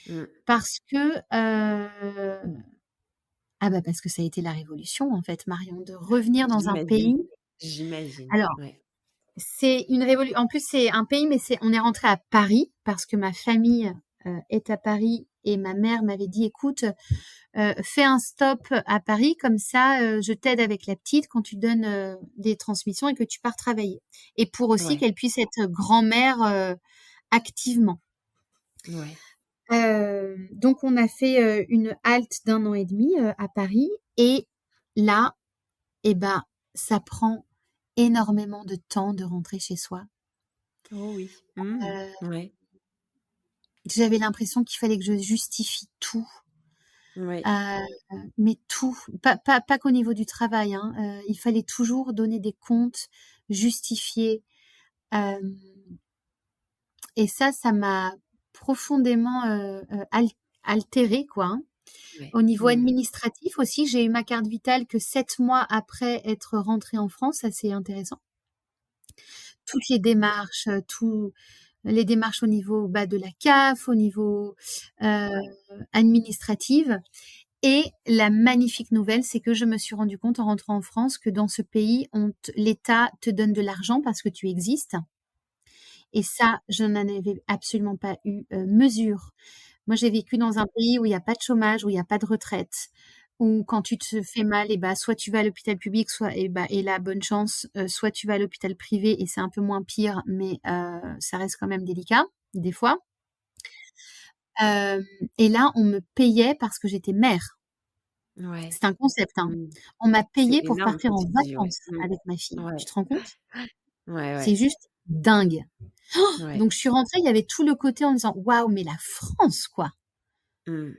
Mmh. parce que parce que ça a été la révolution en fait, Marion, de revenir dans un J'imagine, pays. j'imagine, Alors, ouais. c'est une révolution. En plus, c'est un pays, mais on est rentré à Paris parce que ma famille est à Paris et ma mère m'avait dit, écoute, fais un stop à Paris, comme ça, je t'aide avec la petite quand tu donnes des transmissions et que tu pars travailler. Et pour aussi Ouais, qu'elle puisse être grand-mère activement. ouais. Donc, on a fait une halte d'1 an et demi à Paris. Et là, eh ben, ça prend énormément de temps de rentrer chez soi. Oh oui. Mmh. Euh, Ouais, J'avais l'impression qu'il fallait que je justifie tout, ouais. mais tout, pas qu'au niveau du travail, hein, il fallait toujours donner des comptes, justifier. euh, et ça m'a profondément altérée, quoi. Hein. Ouais. Au niveau Mmh. administratif aussi, j'ai eu ma carte vitale que 7 mois après être rentrée en France, ça c'est intéressant. toutes les démarches au niveau de la CAF, au niveau administrative. Et la magnifique nouvelle, c'est que je me suis rendu compte en rentrant en France que dans ce pays, l'État te donne de l'argent parce que tu existes. Et ça, je n'en avais absolument pas eu mesure. Moi, j'ai vécu dans un pays où il y a pas de chômage, où il y a pas de retraite, où quand tu te fais mal, soit tu vas à l'hôpital public, soit et là, bonne chance, soit tu vas à l'hôpital privé et c'est un peu moins pire, mais ça reste quand même délicat, des fois. Et là, on me payait parce que j'étais mère. Ouais. C'est un concept, hein. Mmh. On m'a C'est payé pour énorme partir quand en tu dis, ouais. vacances avec ma fille. Ouais. Tu te rends compte? Ouais, C'est ouais. juste dingue. Ouais. Donc je suis rentrée, il y avait tout le côté en disant: «Waouh, mais la France, quoi!» Mmh.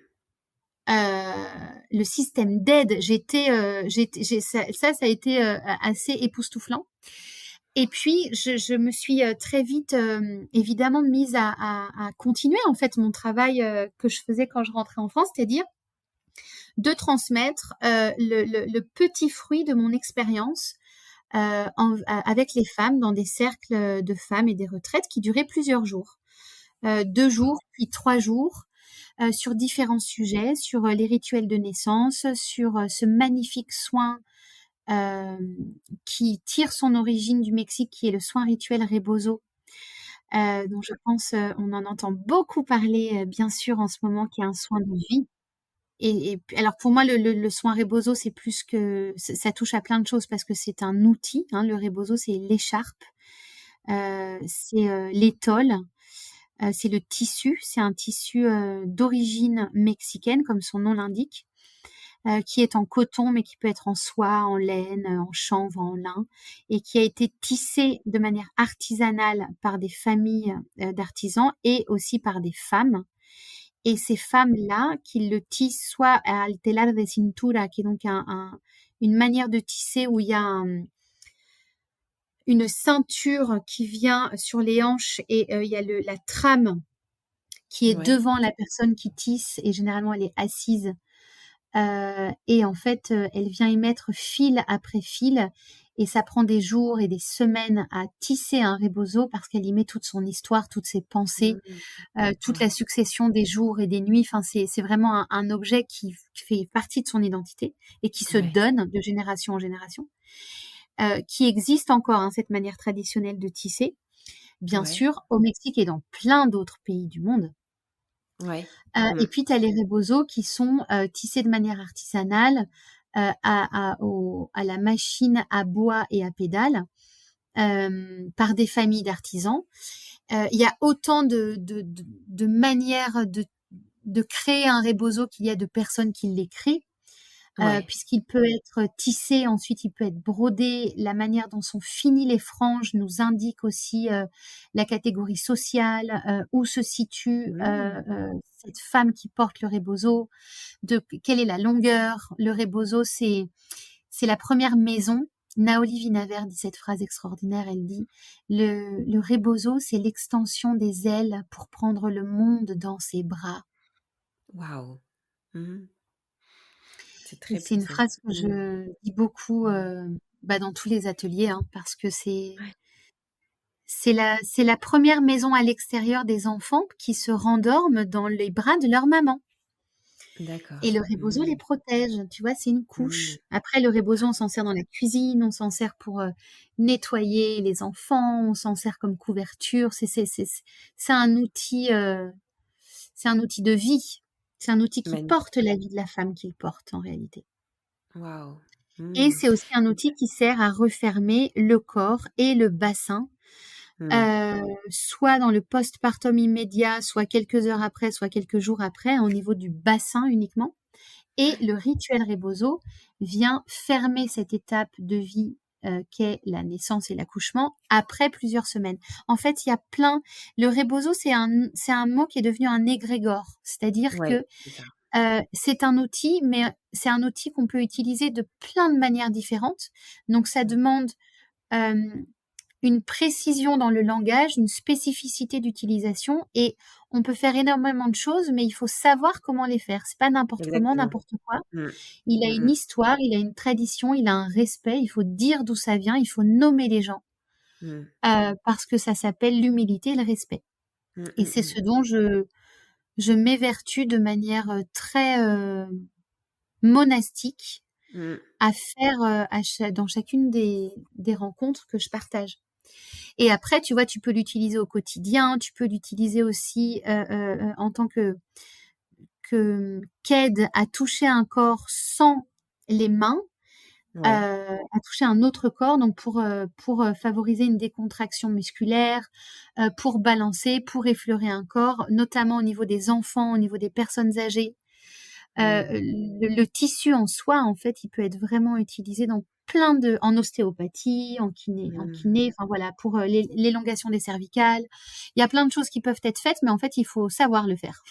Le système d'aide, j'ai ça a été, assez époustouflant. Et puis je me suis, très vite, évidemment mise à continuer en fait mon travail, que je faisais quand je rentrais en France, c'est-à-dire de transmettre, le petit fruit de mon expérience, avec les femmes dans des cercles, de femmes et des retraites qui duraient plusieurs jours. 2 jours, puis 3 jours, sur différents sujets, sur, les rituels de naissance, sur, ce magnifique soin, hem, qui tire son origine du Mexique, qui est le soin rituel Rebozo, dont je pense, on en entend beaucoup parler, bien sûr en ce moment, qui est un soin de vie. Et p alors pour moi le soin Rebozo, c'est plus que ça touche à plein de choses parce que c'est un outil, hein. Le Rebozo, c'est l'écharpe, c'est, l'étole, c'est le tissu. C'est un tissu, d'origine mexicaine comme son nom l'indique, qui est en coton mais qui peut être en soie, en laine, en chanvre, en lin et qui a été tissé de manière artisanale par des familles, d'artisans et aussi par des femmes. Et ces femmes-là, qui le tissent soit al telar de cintura, qui est donc une manière de tisser où il y a une ceinture qui vient sur les hanches et il y a la trame qui est Ouais. devant la personne qui tisse et généralement elle est assise. Et en fait, elle vient y mettre fil après fil et ça prend des jours et des semaines à tisser un rebozo parce qu'elle y met toute son histoire, toutes ses pensées, Mmh. toute la D'accord. succession des jours et des nuits. Enfin, c'est vraiment un objet qui fait partie de son identité et qui se Ouais. donne de génération en génération, qui existe encore, hein, cette manière traditionnelle de tisser, bien Ouais. sûr, au Mexique et dans plein d'autres pays du monde. Ouais. Et Mmh. puis tu as les rebozos qui sont, tissés de manière artisanale, à la machine à bois et à pédales, par des familles d'artisans. Il y a autant de manières de créer un rebozo qu'il y a de personnes qui l'écrivent, Ouais. puisqu'il peut être tissé, ensuite il peut être brodé. La manière dont sont finies les franges nous indique aussi, la catégorie sociale, où se situe, Mmh. cette femme qui porte le rebozo, de quelle est la longueur. Le rebozo, c'est la première maison. Naoli Vinaver dit cette phrase extraordinaire, elle dit: «Le rebozo, c'est l'extension des ailes pour prendre le monde dans ses bras». Waouh! Mmh. C'est Et très c'est une puissant. phrase que Mmh. je dis beaucoup, Mmh. dans tous les ateliers, hein, parce que Ouais. c'est la première maison à l'extérieur des enfants qui se rendorment dans les bras de leur maman. Et D'accord. le rebozo les Mmh. protège, tu vois? C'est une Mmh. couche. Après le rebozo, on s'en sert dans la cuisine, on s'en sert pour, nettoyer les enfants, on s'en sert comme couverture. C'est un outil, c'est un outil de vie. C'est un outil qui porte Magnifique. la vie de la femme qu'il porte en réalité. Waouh! Et Mmh. c'est aussi un outil qui sert à refermer le corps et le bassin, Mmh. soit dans le postpartum immédiat, soit quelques heures après, soit quelques jours après, au niveau du bassin uniquement. Et le rituel Rebozo vient fermer cette étape de vie, qu'est la naissance et l'accouchement après plusieurs semaines. En fait, il y a plein le Rebozo, c'est un mot qui est devenu un égrégore. C'est-à-dire Ouais, que, c'est ça. c'est un outil, mais c'est un outil qu'on peut utiliser de plein de manières différentes. Donc ça Ouais. demande, hem, une précision dans le langage, une spécificité d'utilisation et on peut faire énormément de choses, mais il faut savoir comment les faire. C'est pas n'importe comment, Exactement. n'importe quoi. Mmh. Il a Mmh une mh. histoire, il a une tradition, il a un respect, il faut dire d'où ça vient, il faut nommer les gens. Mmh. parce que ça s'appelle l'humilité et le respect. Mmh, Et mmh c'est mh. ce dont je m'évertue de manière, très, monastique Mmh. à faire, dans chacune des rencontres que je partage. Et après, tu vois, tu peux l'utiliser au quotidien, tu peux l'utiliser aussi, en tant qu'aide à toucher un corps sans les mains, Ouais. à toucher un autre corps, donc pour favoriser une décontraction musculaire, pour balancer, pour effleurer un corps, notamment au niveau des enfants, au niveau des personnes âgées. Mmh. Le tissu en soi, en fait, il peut être vraiment utilisé dans plein de en ostéopathie, Mmh. enfin voilà, pour, l'élongation des cervicales. Il y a plein de choses qui peuvent être faites, mais en fait, il faut savoir le faire.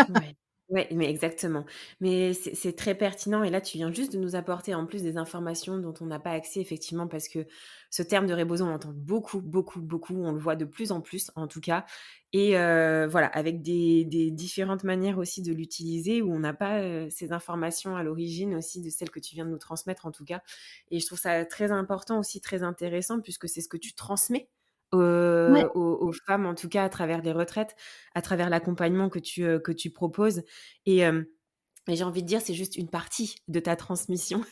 Ouais. Ouais, mais exactement. Mais c'est très pertinent et là, tu viens juste de nous apporter en plus des informations dont on n'a pas accès effectivement parce que ce terme de rebozo, on l'entend beaucoup, beaucoup, beaucoup, on le voit de plus en plus en tout cas et voilà, avec des différentes manières aussi de l'utiliser où on n'a pas, ces informations à l'origine aussi de celles que tu viens de nous transmettre en tout cas et je trouve ça très important aussi, très intéressant puisque c'est ce que tu transmets, Ouais. aux femmes en tout cas à travers les retraites à travers l'accompagnement que tu proposes et et j'ai envie de dire, c'est juste une partie de ta transmission,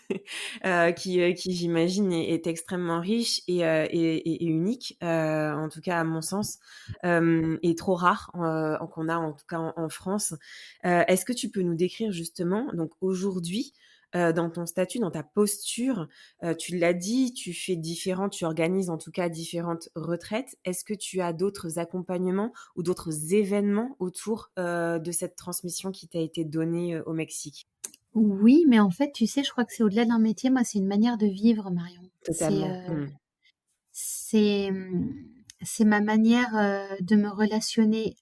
qui j'imagine est extrêmement riche et unique, en tout cas à mon sens, et trop rare, qu'on a en tout cas en France. Est-ce que tu peux nous décrire justement, donc aujourd'hui, dans ton statut, dans ta posture, tu l'as dit, tu organises en tout cas différentes retraites. Est-ce que tu as d'autres accompagnements ou d'autres événements autour, de cette transmission qui t'a été donnée, au Mexique? Oui, mais en fait, tu sais, je crois que c'est au-delà d'un métier. Moi, c'est une manière de vivre, Marion. Totalement. Mmh. C'est, c'est ma manière, de me relationner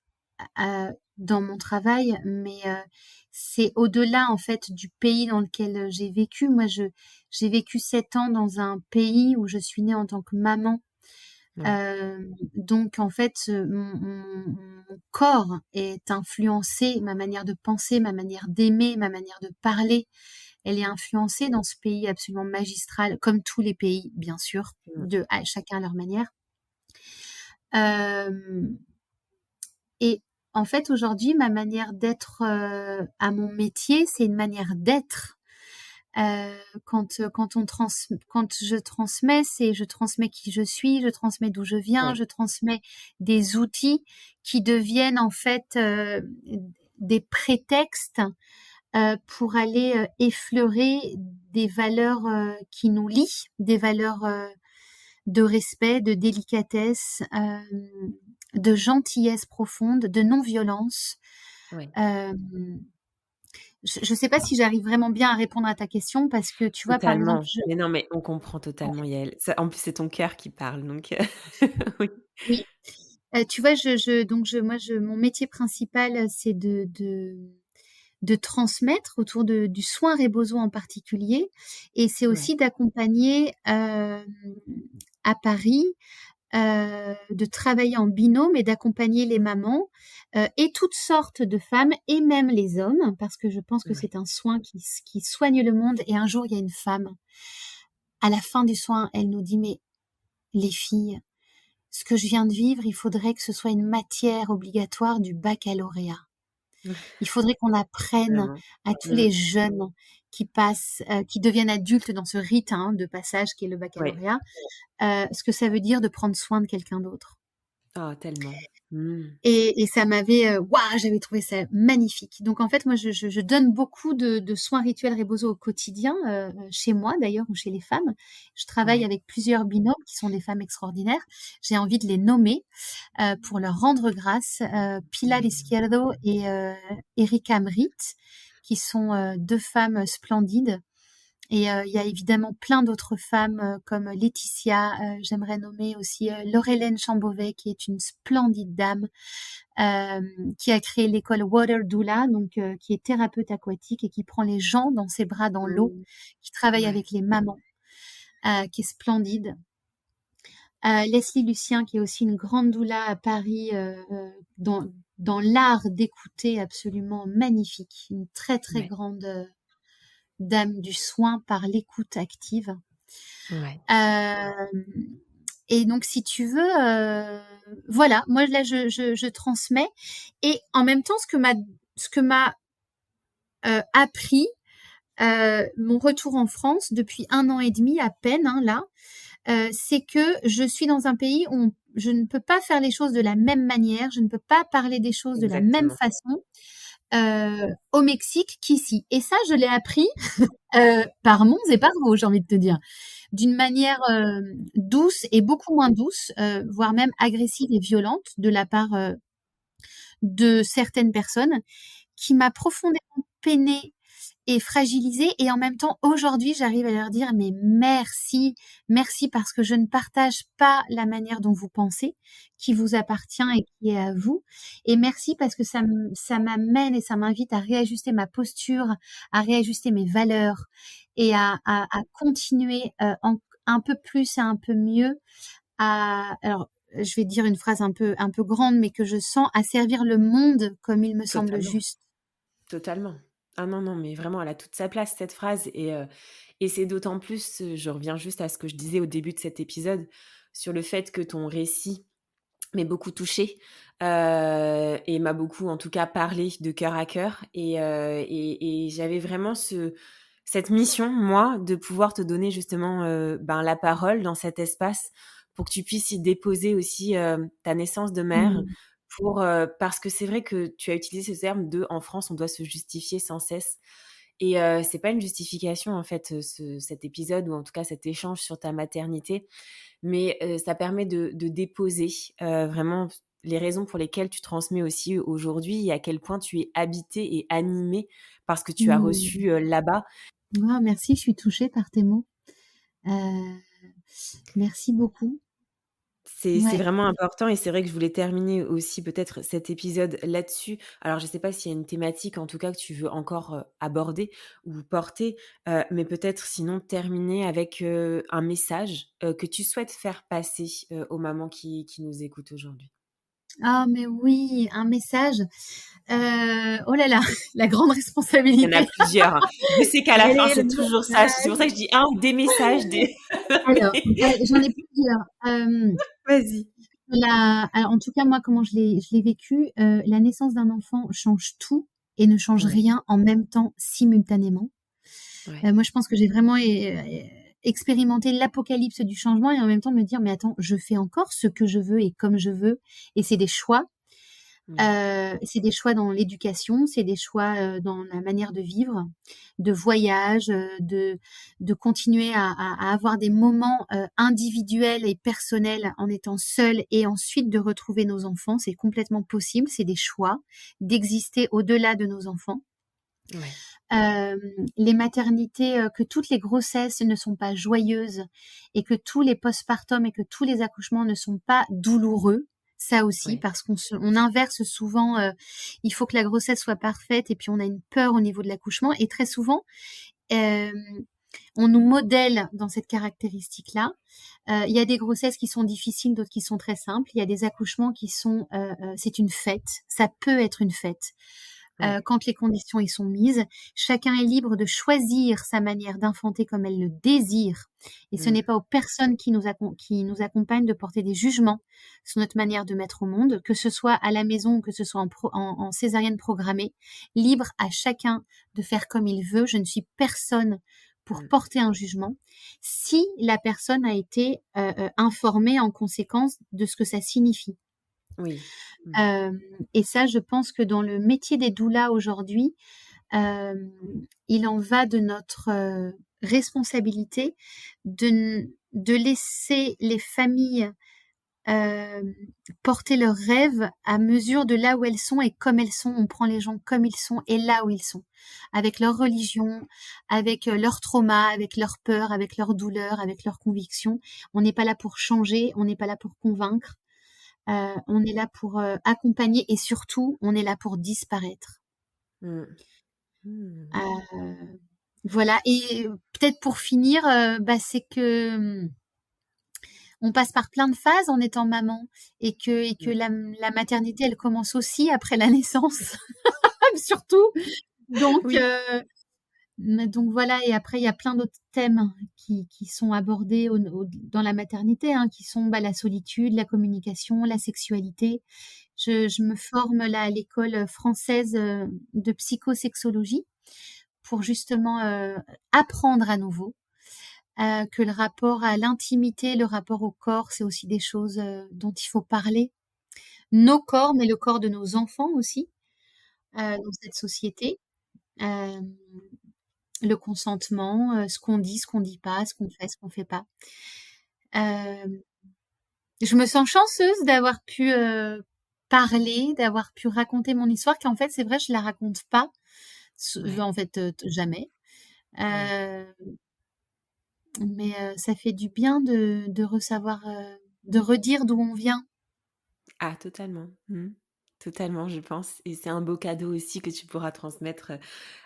dans mon travail, mais c'est au-delà, en fait, du pays dans lequel, j'ai vécu. Moi, je j'ai vécu 7 ans dans un pays où je suis née en tant que maman. Ouais. Donc en fait, mon corps est influencé, ma manière de penser, ma manière d'aimer, ma manière de parler, elle est influencée dans ce pays absolument magistral, comme tous les pays, bien sûr, Mmh. à chacun à leur manière. Hem et en fait, aujourd'hui, ma manière d'être, à mon métier, c'est une manière d'être. Quand je transmets, c'est je transmets qui je suis, je transmets d'où je viens, Ouais. je transmets des outils qui deviennent en fait, des prétextes, pour aller, effleurer des valeurs, qui nous lient, des valeurs, de respect, de délicatesse, de gentillesse profonde, de non-violence. Ouais. Hem, je sais pas si j'arrive vraiment bien à répondre à ta question parce que tu vois, par exemple, Totalement. Mais non, mais on comprend totalement, Yael. Ça en plus, c'est ton cœur qui parle, donc oui. oui, tu vois, mon métier principal, c'est de transmettre autour du soin Rebozo en particulier et c'est Ouais. aussi d'accompagner, à Paris, de travailler en binôme et d'accompagner les mamans, et toutes sortes de femmes et même les hommes, parce que je pense que Ouais. c'est un soin qui soigne le monde et un jour, il y a une femme, à la fin du soin, elle nous dit: «Mais les filles, ce que je viens de vivre, il faudrait que ce soit une matière obligatoire du baccalauréat. Il faudrait qu'on apprenne Vraiment. à tous Mmh. les jeunes qui passent, qui deviennent adultes dans ce rite, hein, de passage qui est le Ouais. baccalauréat, ce que ça veut dire de prendre soin de quelqu'un d'autre». Oh, tellement. Mmh. Et ça m'avait, waouh, j'avais trouvé ça magnifique. Donc en fait, moi, je donne beaucoup de soins rituels Rebozo au quotidien, chez moi d'ailleurs ou chez les femmes. Je travaille Ouais. avec plusieurs binômes qui sont des femmes extraordinaires. J'ai envie de les nommer, pour leur rendre grâce, Pilar Mmh. Izquierdo et Erika Mrit, qui sont, 2 femmes splendides. Et il y a évidemment plein d'autres femmes, comme Laetitia, j'aimerais nommer aussi, Laure-Hélène Chambovet, qui est une splendide dame, qui a créé l'école Water Doula, donc qui est thérapeute aquatique et qui prend les gens dans ses bras dans l'eau, Mmh. qui travaille Ouais. avec les mamans, qui est splendide. Leslie Lucien, qui est aussi une grande doula à Paris, dans l'art d'écouter absolument magnifique, une très, très Ouais. grande, dame du soin par l'écoute active. Ouais. Hem Et donc, si tu veux, voilà, moi là, je transmets. Et en même temps, ce que m'a appris mon retour en France depuis 1 an et demi à peine, hein, là, c'est que je suis dans un pays où je ne peux pas faire les choses de la même manière, je ne peux pas parler des choses de la même Exactement. façon au Mexique qu'ici. Et ça, je l'ai appris par Mons et par Vaux, j'ai envie de te dire, d'une manière douce et beaucoup moins douce, voire même agressive et violente de la part de certaines personnes, qui m'a profondément peinée et fragilisée. Et en même temps, aujourd'hui, j'arrive à leur dire mais merci, merci parce que je ne partage pas la manière dont vous pensez, qui vous appartient et qui est à vous. Et merci parce que ça m'amène et ça m'invite à réajuster ma posture, à réajuster mes valeurs et à continuer un peu plus et un peu mieux alors, je vais dire une phrase un peu grande, mais que je sens, à servir le monde comme il me semble Totalement, juste. totalement. Ah non, non, mais vraiment, elle a toute sa place, cette phrase. Et c'est d'autant plus, je reviens juste à ce que je disais au début de cet épisode, sur le fait que ton récit m'est beaucoup touchée et m'a beaucoup, en tout cas, parlé de cœur à cœur. Et j'avais vraiment cette mission, moi, de pouvoir te donner justement la parole dans cet espace pour que tu puisses y déposer aussi ta naissance de mère. Mmh. Parce que c'est vrai que tu as utilisé ce terme de en France, on doit se justifier sans cesse. Et c'est pas une justification, en fait, cet épisode ou en tout cas cet échange sur ta maternité, mais ça permet de déposer vraiment les raisons pour lesquelles tu transmets aussi aujourd'hui et à quel point tu es habité et animé par ce que tu as Mmh. reçu là-bas. Ah, merci, je suis touchée par tes mots. Heu, merci beaucoup. C'est Ouais. vraiment important et c'est vrai que je voulais terminer aussi peut-être cet épisode là-dessus. Alors je ne sais pas s'il y a une thématique en tout cas que tu veux encore, aborder ou porter, mais peut-être sinon terminer avec, un message, que tu souhaites faire passer, aux mamans qui nous écoutent aujourd'hui. Ah mais oui, un message. Oh là là, la grande Il y en a responsabilité. plusieurs, hein. Je sais qu'à la Quel fin est le c'est toujours ça, c'est pour ça que je dis un ou des messages, des Alors, j'en ai plusieurs. Vas-y. Alors, en tout cas, moi, comment je l'ai vécu, la naissance d'un enfant change tout et ne change Ouais, rien en même temps, simultanément. ouais, Moi, je pense que j'ai vraiment expérimenté l'apocalypse du changement et en même temps me dire: «Mais attends, je fais encore ce que je veux et comme je veux» et c'est des choix. ouais, C'est des choix dans l'éducation, c'est des choix, dans la manière de vivre, de voyage, de continuer à avoir des moments, individuels et personnels en étant seul et ensuite de retrouver nos enfants. C'est complètement possible, c'est des choix d'exister au-delà de nos enfants. ouais, Hem, les maternités, que toutes les grossesses ne sont pas joyeuses et que tous les postpartum et que tous les accouchements ne sont pas douloureux. Ça aussi, ouais. parce on inverse souvent, il faut que la grossesse soit parfaite et puis on a une peur au niveau de l'accouchement et très souvent, hem, on nous modèle dans cette caractéristique-là. Il y a des grossesses qui sont difficiles, d'autres qui sont très simples. Il y a des accouchements qui sont, c'est une fête. Ça peut être une fête Ouais. quand les conditions y sont mises. Chacun est libre de choisir sa manière d'enfanter comme elle le désire. Et ce n'est Mmh. pas aux personnes qui nous accompagnent de porter des jugements sur notre manière de mettre au monde, que ce soit à la maison ou que ce soit en césarienne programmée. Libre à chacun de faire comme il veut. Je ne suis personne pour Mmh. porter un jugement si la personne a été informée en conséquence de ce que ça signifie. Oui. Mmh. Hem et ça, je pense que dans le métier des doulas aujourd'hui, hem, il en va de notre, responsabilité de laisser les familles, hem, porter leurs rêves à mesure de là où elles sont et comme elles sont. On prend les gens comme ils sont et là où ils sont, avec leur religion, avec, leurs traumas, avec leurs peurs, avec leurs douleurs, avec leurs convictions. On n'est pas là pour changer, on n'est pas là pour convaincre. On est là pour, accompagner et surtout, on est là pour disparaître. Mmh. Mmh. Heu, voilà et peut-être pour finir, c'est que, on passe par plein de phases en étant maman et que Mmh. la maternité, elle commence aussi après la naissance, surtout. Donc Oui. Donc voilà, et après il y a plein d'autres thèmes qui sont abordés dans la maternité, hein, qui sont la solitude, la communication, la sexualité. Je me forme là à l'école française de psychosexologie pour justement apprendre à nouveau que le rapport à l'intimité, le rapport au corps, c'est aussi des choses dont il faut parler. Nos corps, mais le corps de nos enfants aussi dans cette société. Euh, le consentement, ce qu'on dit, ce qu'on dit pas, ce qu'on fait, ce qu'on fait pas. Euh, je me sens chanceuse d'avoir pu parler, d'avoir pu raconter mon histoire, qui en fait, c'est vrai, je la raconte pas, Ouais, en fait, jamais. ouais. Euh, mais ça fait du bien de ressavoir, de redire d'où on vient. Ah totalement. Mmh. Totalement, je pense et c'est un beau cadeau aussi que tu pourras transmettre,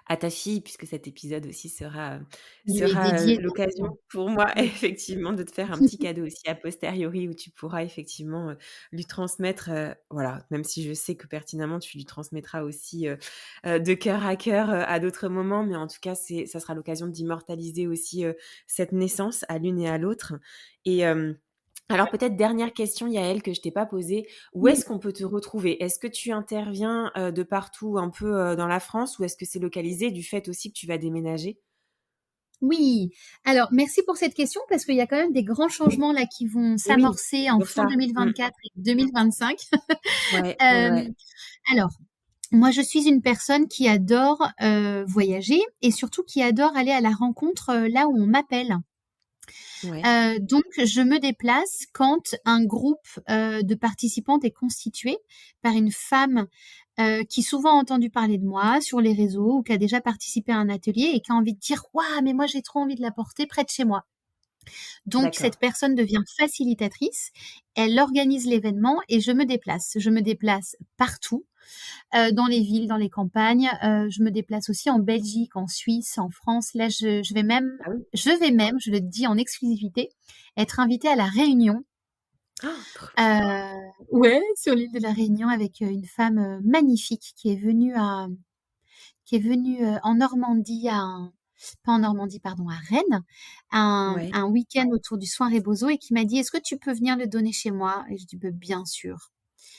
à ta fille puisque cet épisode aussi sera, Il lui est dédié, bien l'occasion sûr. pour moi Oui. effectivement de te faire un petit cadeau aussi a posteriori où tu pourras effectivement, lui transmettre, voilà, même si je sais que pertinemment tu lui transmettras aussi, de cœur à cœur, à d'autres moments, mais en tout cas ça sera l'occasion d'immortaliser aussi, cette naissance à l'une et à l'autre et alors peut-être dernière question Yaël que je t'ai pas posée, où Oui. est-ce qu'on peut te retrouver? Est-ce que tu interviens, de partout un peu, dans la France ou est-ce que c'est localisé du fait aussi que tu vas déménager? Oui, alors merci pour cette question parce qu'il y a quand même des grands changements là qui vont Et oui, s'amorcer c'est en pour fin ça. Mmh. 2024 et 2025. Ouais, ouais, Euh, ouais. alors, moi je suis une personne qui adore voyager et surtout qui adore aller à la rencontre là où on m'appelle. Ouais, Donc je me déplace quand un groupe de participantes est constitué par une femme qui souvent a entendu parler de moi sur les réseaux ou qui a déjà participé à un atelier et qui a envie de dire waouh, mais moi j'ai trop envie de la porter près de chez moi. Donc d'accord. cette personne devient facilitatrice, elle organise l'événement et je me déplace. Je me déplace partout, dans les villes, dans les campagnes. Je me déplace aussi en Belgique, en Suisse, en France. Là, Ah oui? je le dis en exclusivité, être invitée à la Réunion. Ah, trop bien. Ouais, sur l'île de la Réunion avec une femme magnifique qui est venue en Normandie pas en Normandie, pardon, à Rennes, Ouais, un week-end autour du soin Rebozo et qui m'a dit: «Est-ce que tu peux venir le donner chez moi?» Et je dis: «Bah, bien sûr».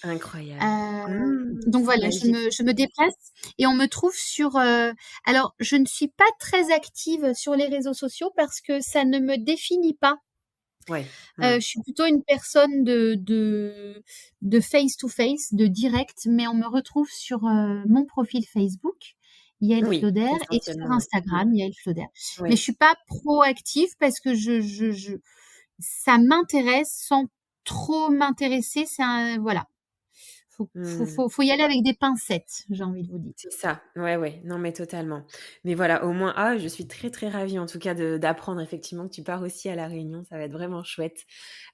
incroyable. Heu, Mmh, donc c'est voilà, magique. je me déplace et on me trouve sur, alors je ne suis pas très active sur les réseaux sociaux parce que ça ne me définit pas. Ouais. Mmh. Je suis plutôt une personne de face to face, de direct, mais on me retrouve sur, mon profil Facebook, Yael Oui, Floder, et sur essentiellement, ouais. Mmh. Instagram, Yael Floder. Mais je Ouais. suis pas proactive parce que je ça m'intéresse sans trop m'intéresser, c'est un voilà. Mmh. Faut y aller avec des pincettes, j'ai envie de vous dire. C'est ça, ouais, ouais, non, mais totalement. Mais voilà, au moins, ah, je suis très, très ravie en tout cas d'apprendre effectivement que tu pars aussi à La Réunion, ça va être vraiment chouette.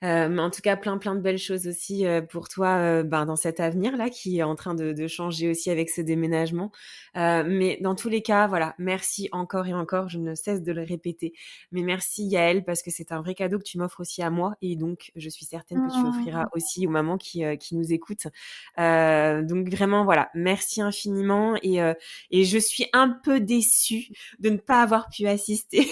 Mais en tout cas, plein, plein de belles choses aussi, pour toi, ben, dans cet avenir-là qui est en train de changer aussi avec ce déménagement. Mais dans tous les cas, voilà, merci encore et encore, je ne cesse de le répéter. Mais merci Yaël parce que c'est un vrai cadeau que tu m'offres aussi à moi et donc je suis certaine que tu offriras Oh, aussi aux mamans qui nous écoutent. Donc vraiment voilà, merci infiniment et je suis un peu déçue de ne pas avoir pu assister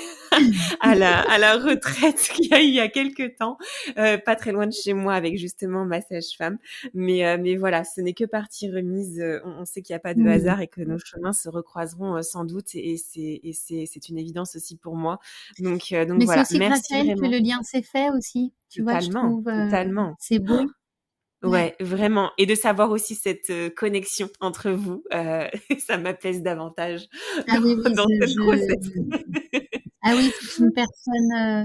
à la retraite qu'il y a eu il y a quelques temps, pas très loin de chez moi avec justement ma sage-femme. Mais voilà, ce n'est que partie remise. On sait qu'il n'y a pas de oui. hasard et que nos chemins se recroiseront sans doute c'est une évidence aussi pour moi. Donc Mais c'est voilà, aussi grâce à merci elle que vraiment. le lien s'est fait aussi, tu vois? Je Totalement, trouve, totalement. c'est beau. Ouais. Ouais, vraiment et de savoir aussi cette, connexion entre vous, ça m'apaise davantage Ah oui, oui, je dans cette grossesse. ah oui,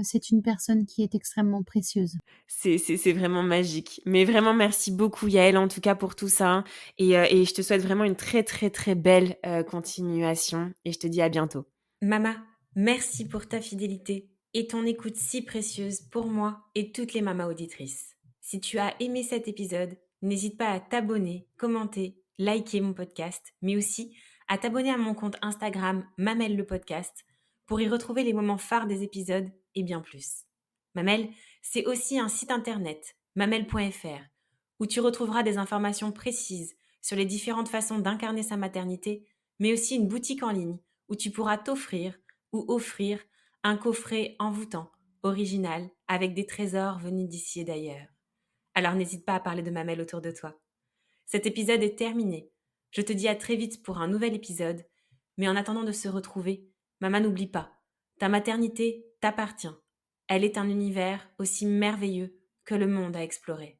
c'est une personne qui est extrêmement précieuse. C'est vraiment magique. Mais vraiment merci beaucoup Yaël, en tout cas pour tout ça et je te souhaite vraiment une très, très, très belle, continuation et je te dis à bientôt. Mama, merci pour ta fidélité et ton écoute si précieuse pour moi et toutes les mamas auditrices. Si tu as aimé cet épisode, n'hésite pas à t'abonner, commenter, liker mon podcast, mais aussi à t'abonner à mon compte Instagram Mamel le podcast pour y retrouver les moments phares des épisodes et bien plus. Mamel, c'est aussi un site internet, mamel.fr, où tu retrouveras des informations précises sur les différentes façons d'incarner sa maternité, mais aussi une boutique en ligne où tu pourras t'offrir ou offrir un coffret envoûtant, original, avec des trésors venus d'ici et d'ailleurs. Alors n'hésite pas à parler de Mamelle autour de toi. Cet épisode est terminé. Je te dis à très vite pour un nouvel épisode, mais en attendant de se retrouver, maman n'oublie pas, ta maternité t'appartient. Elle est un univers aussi merveilleux que le monde à explorer.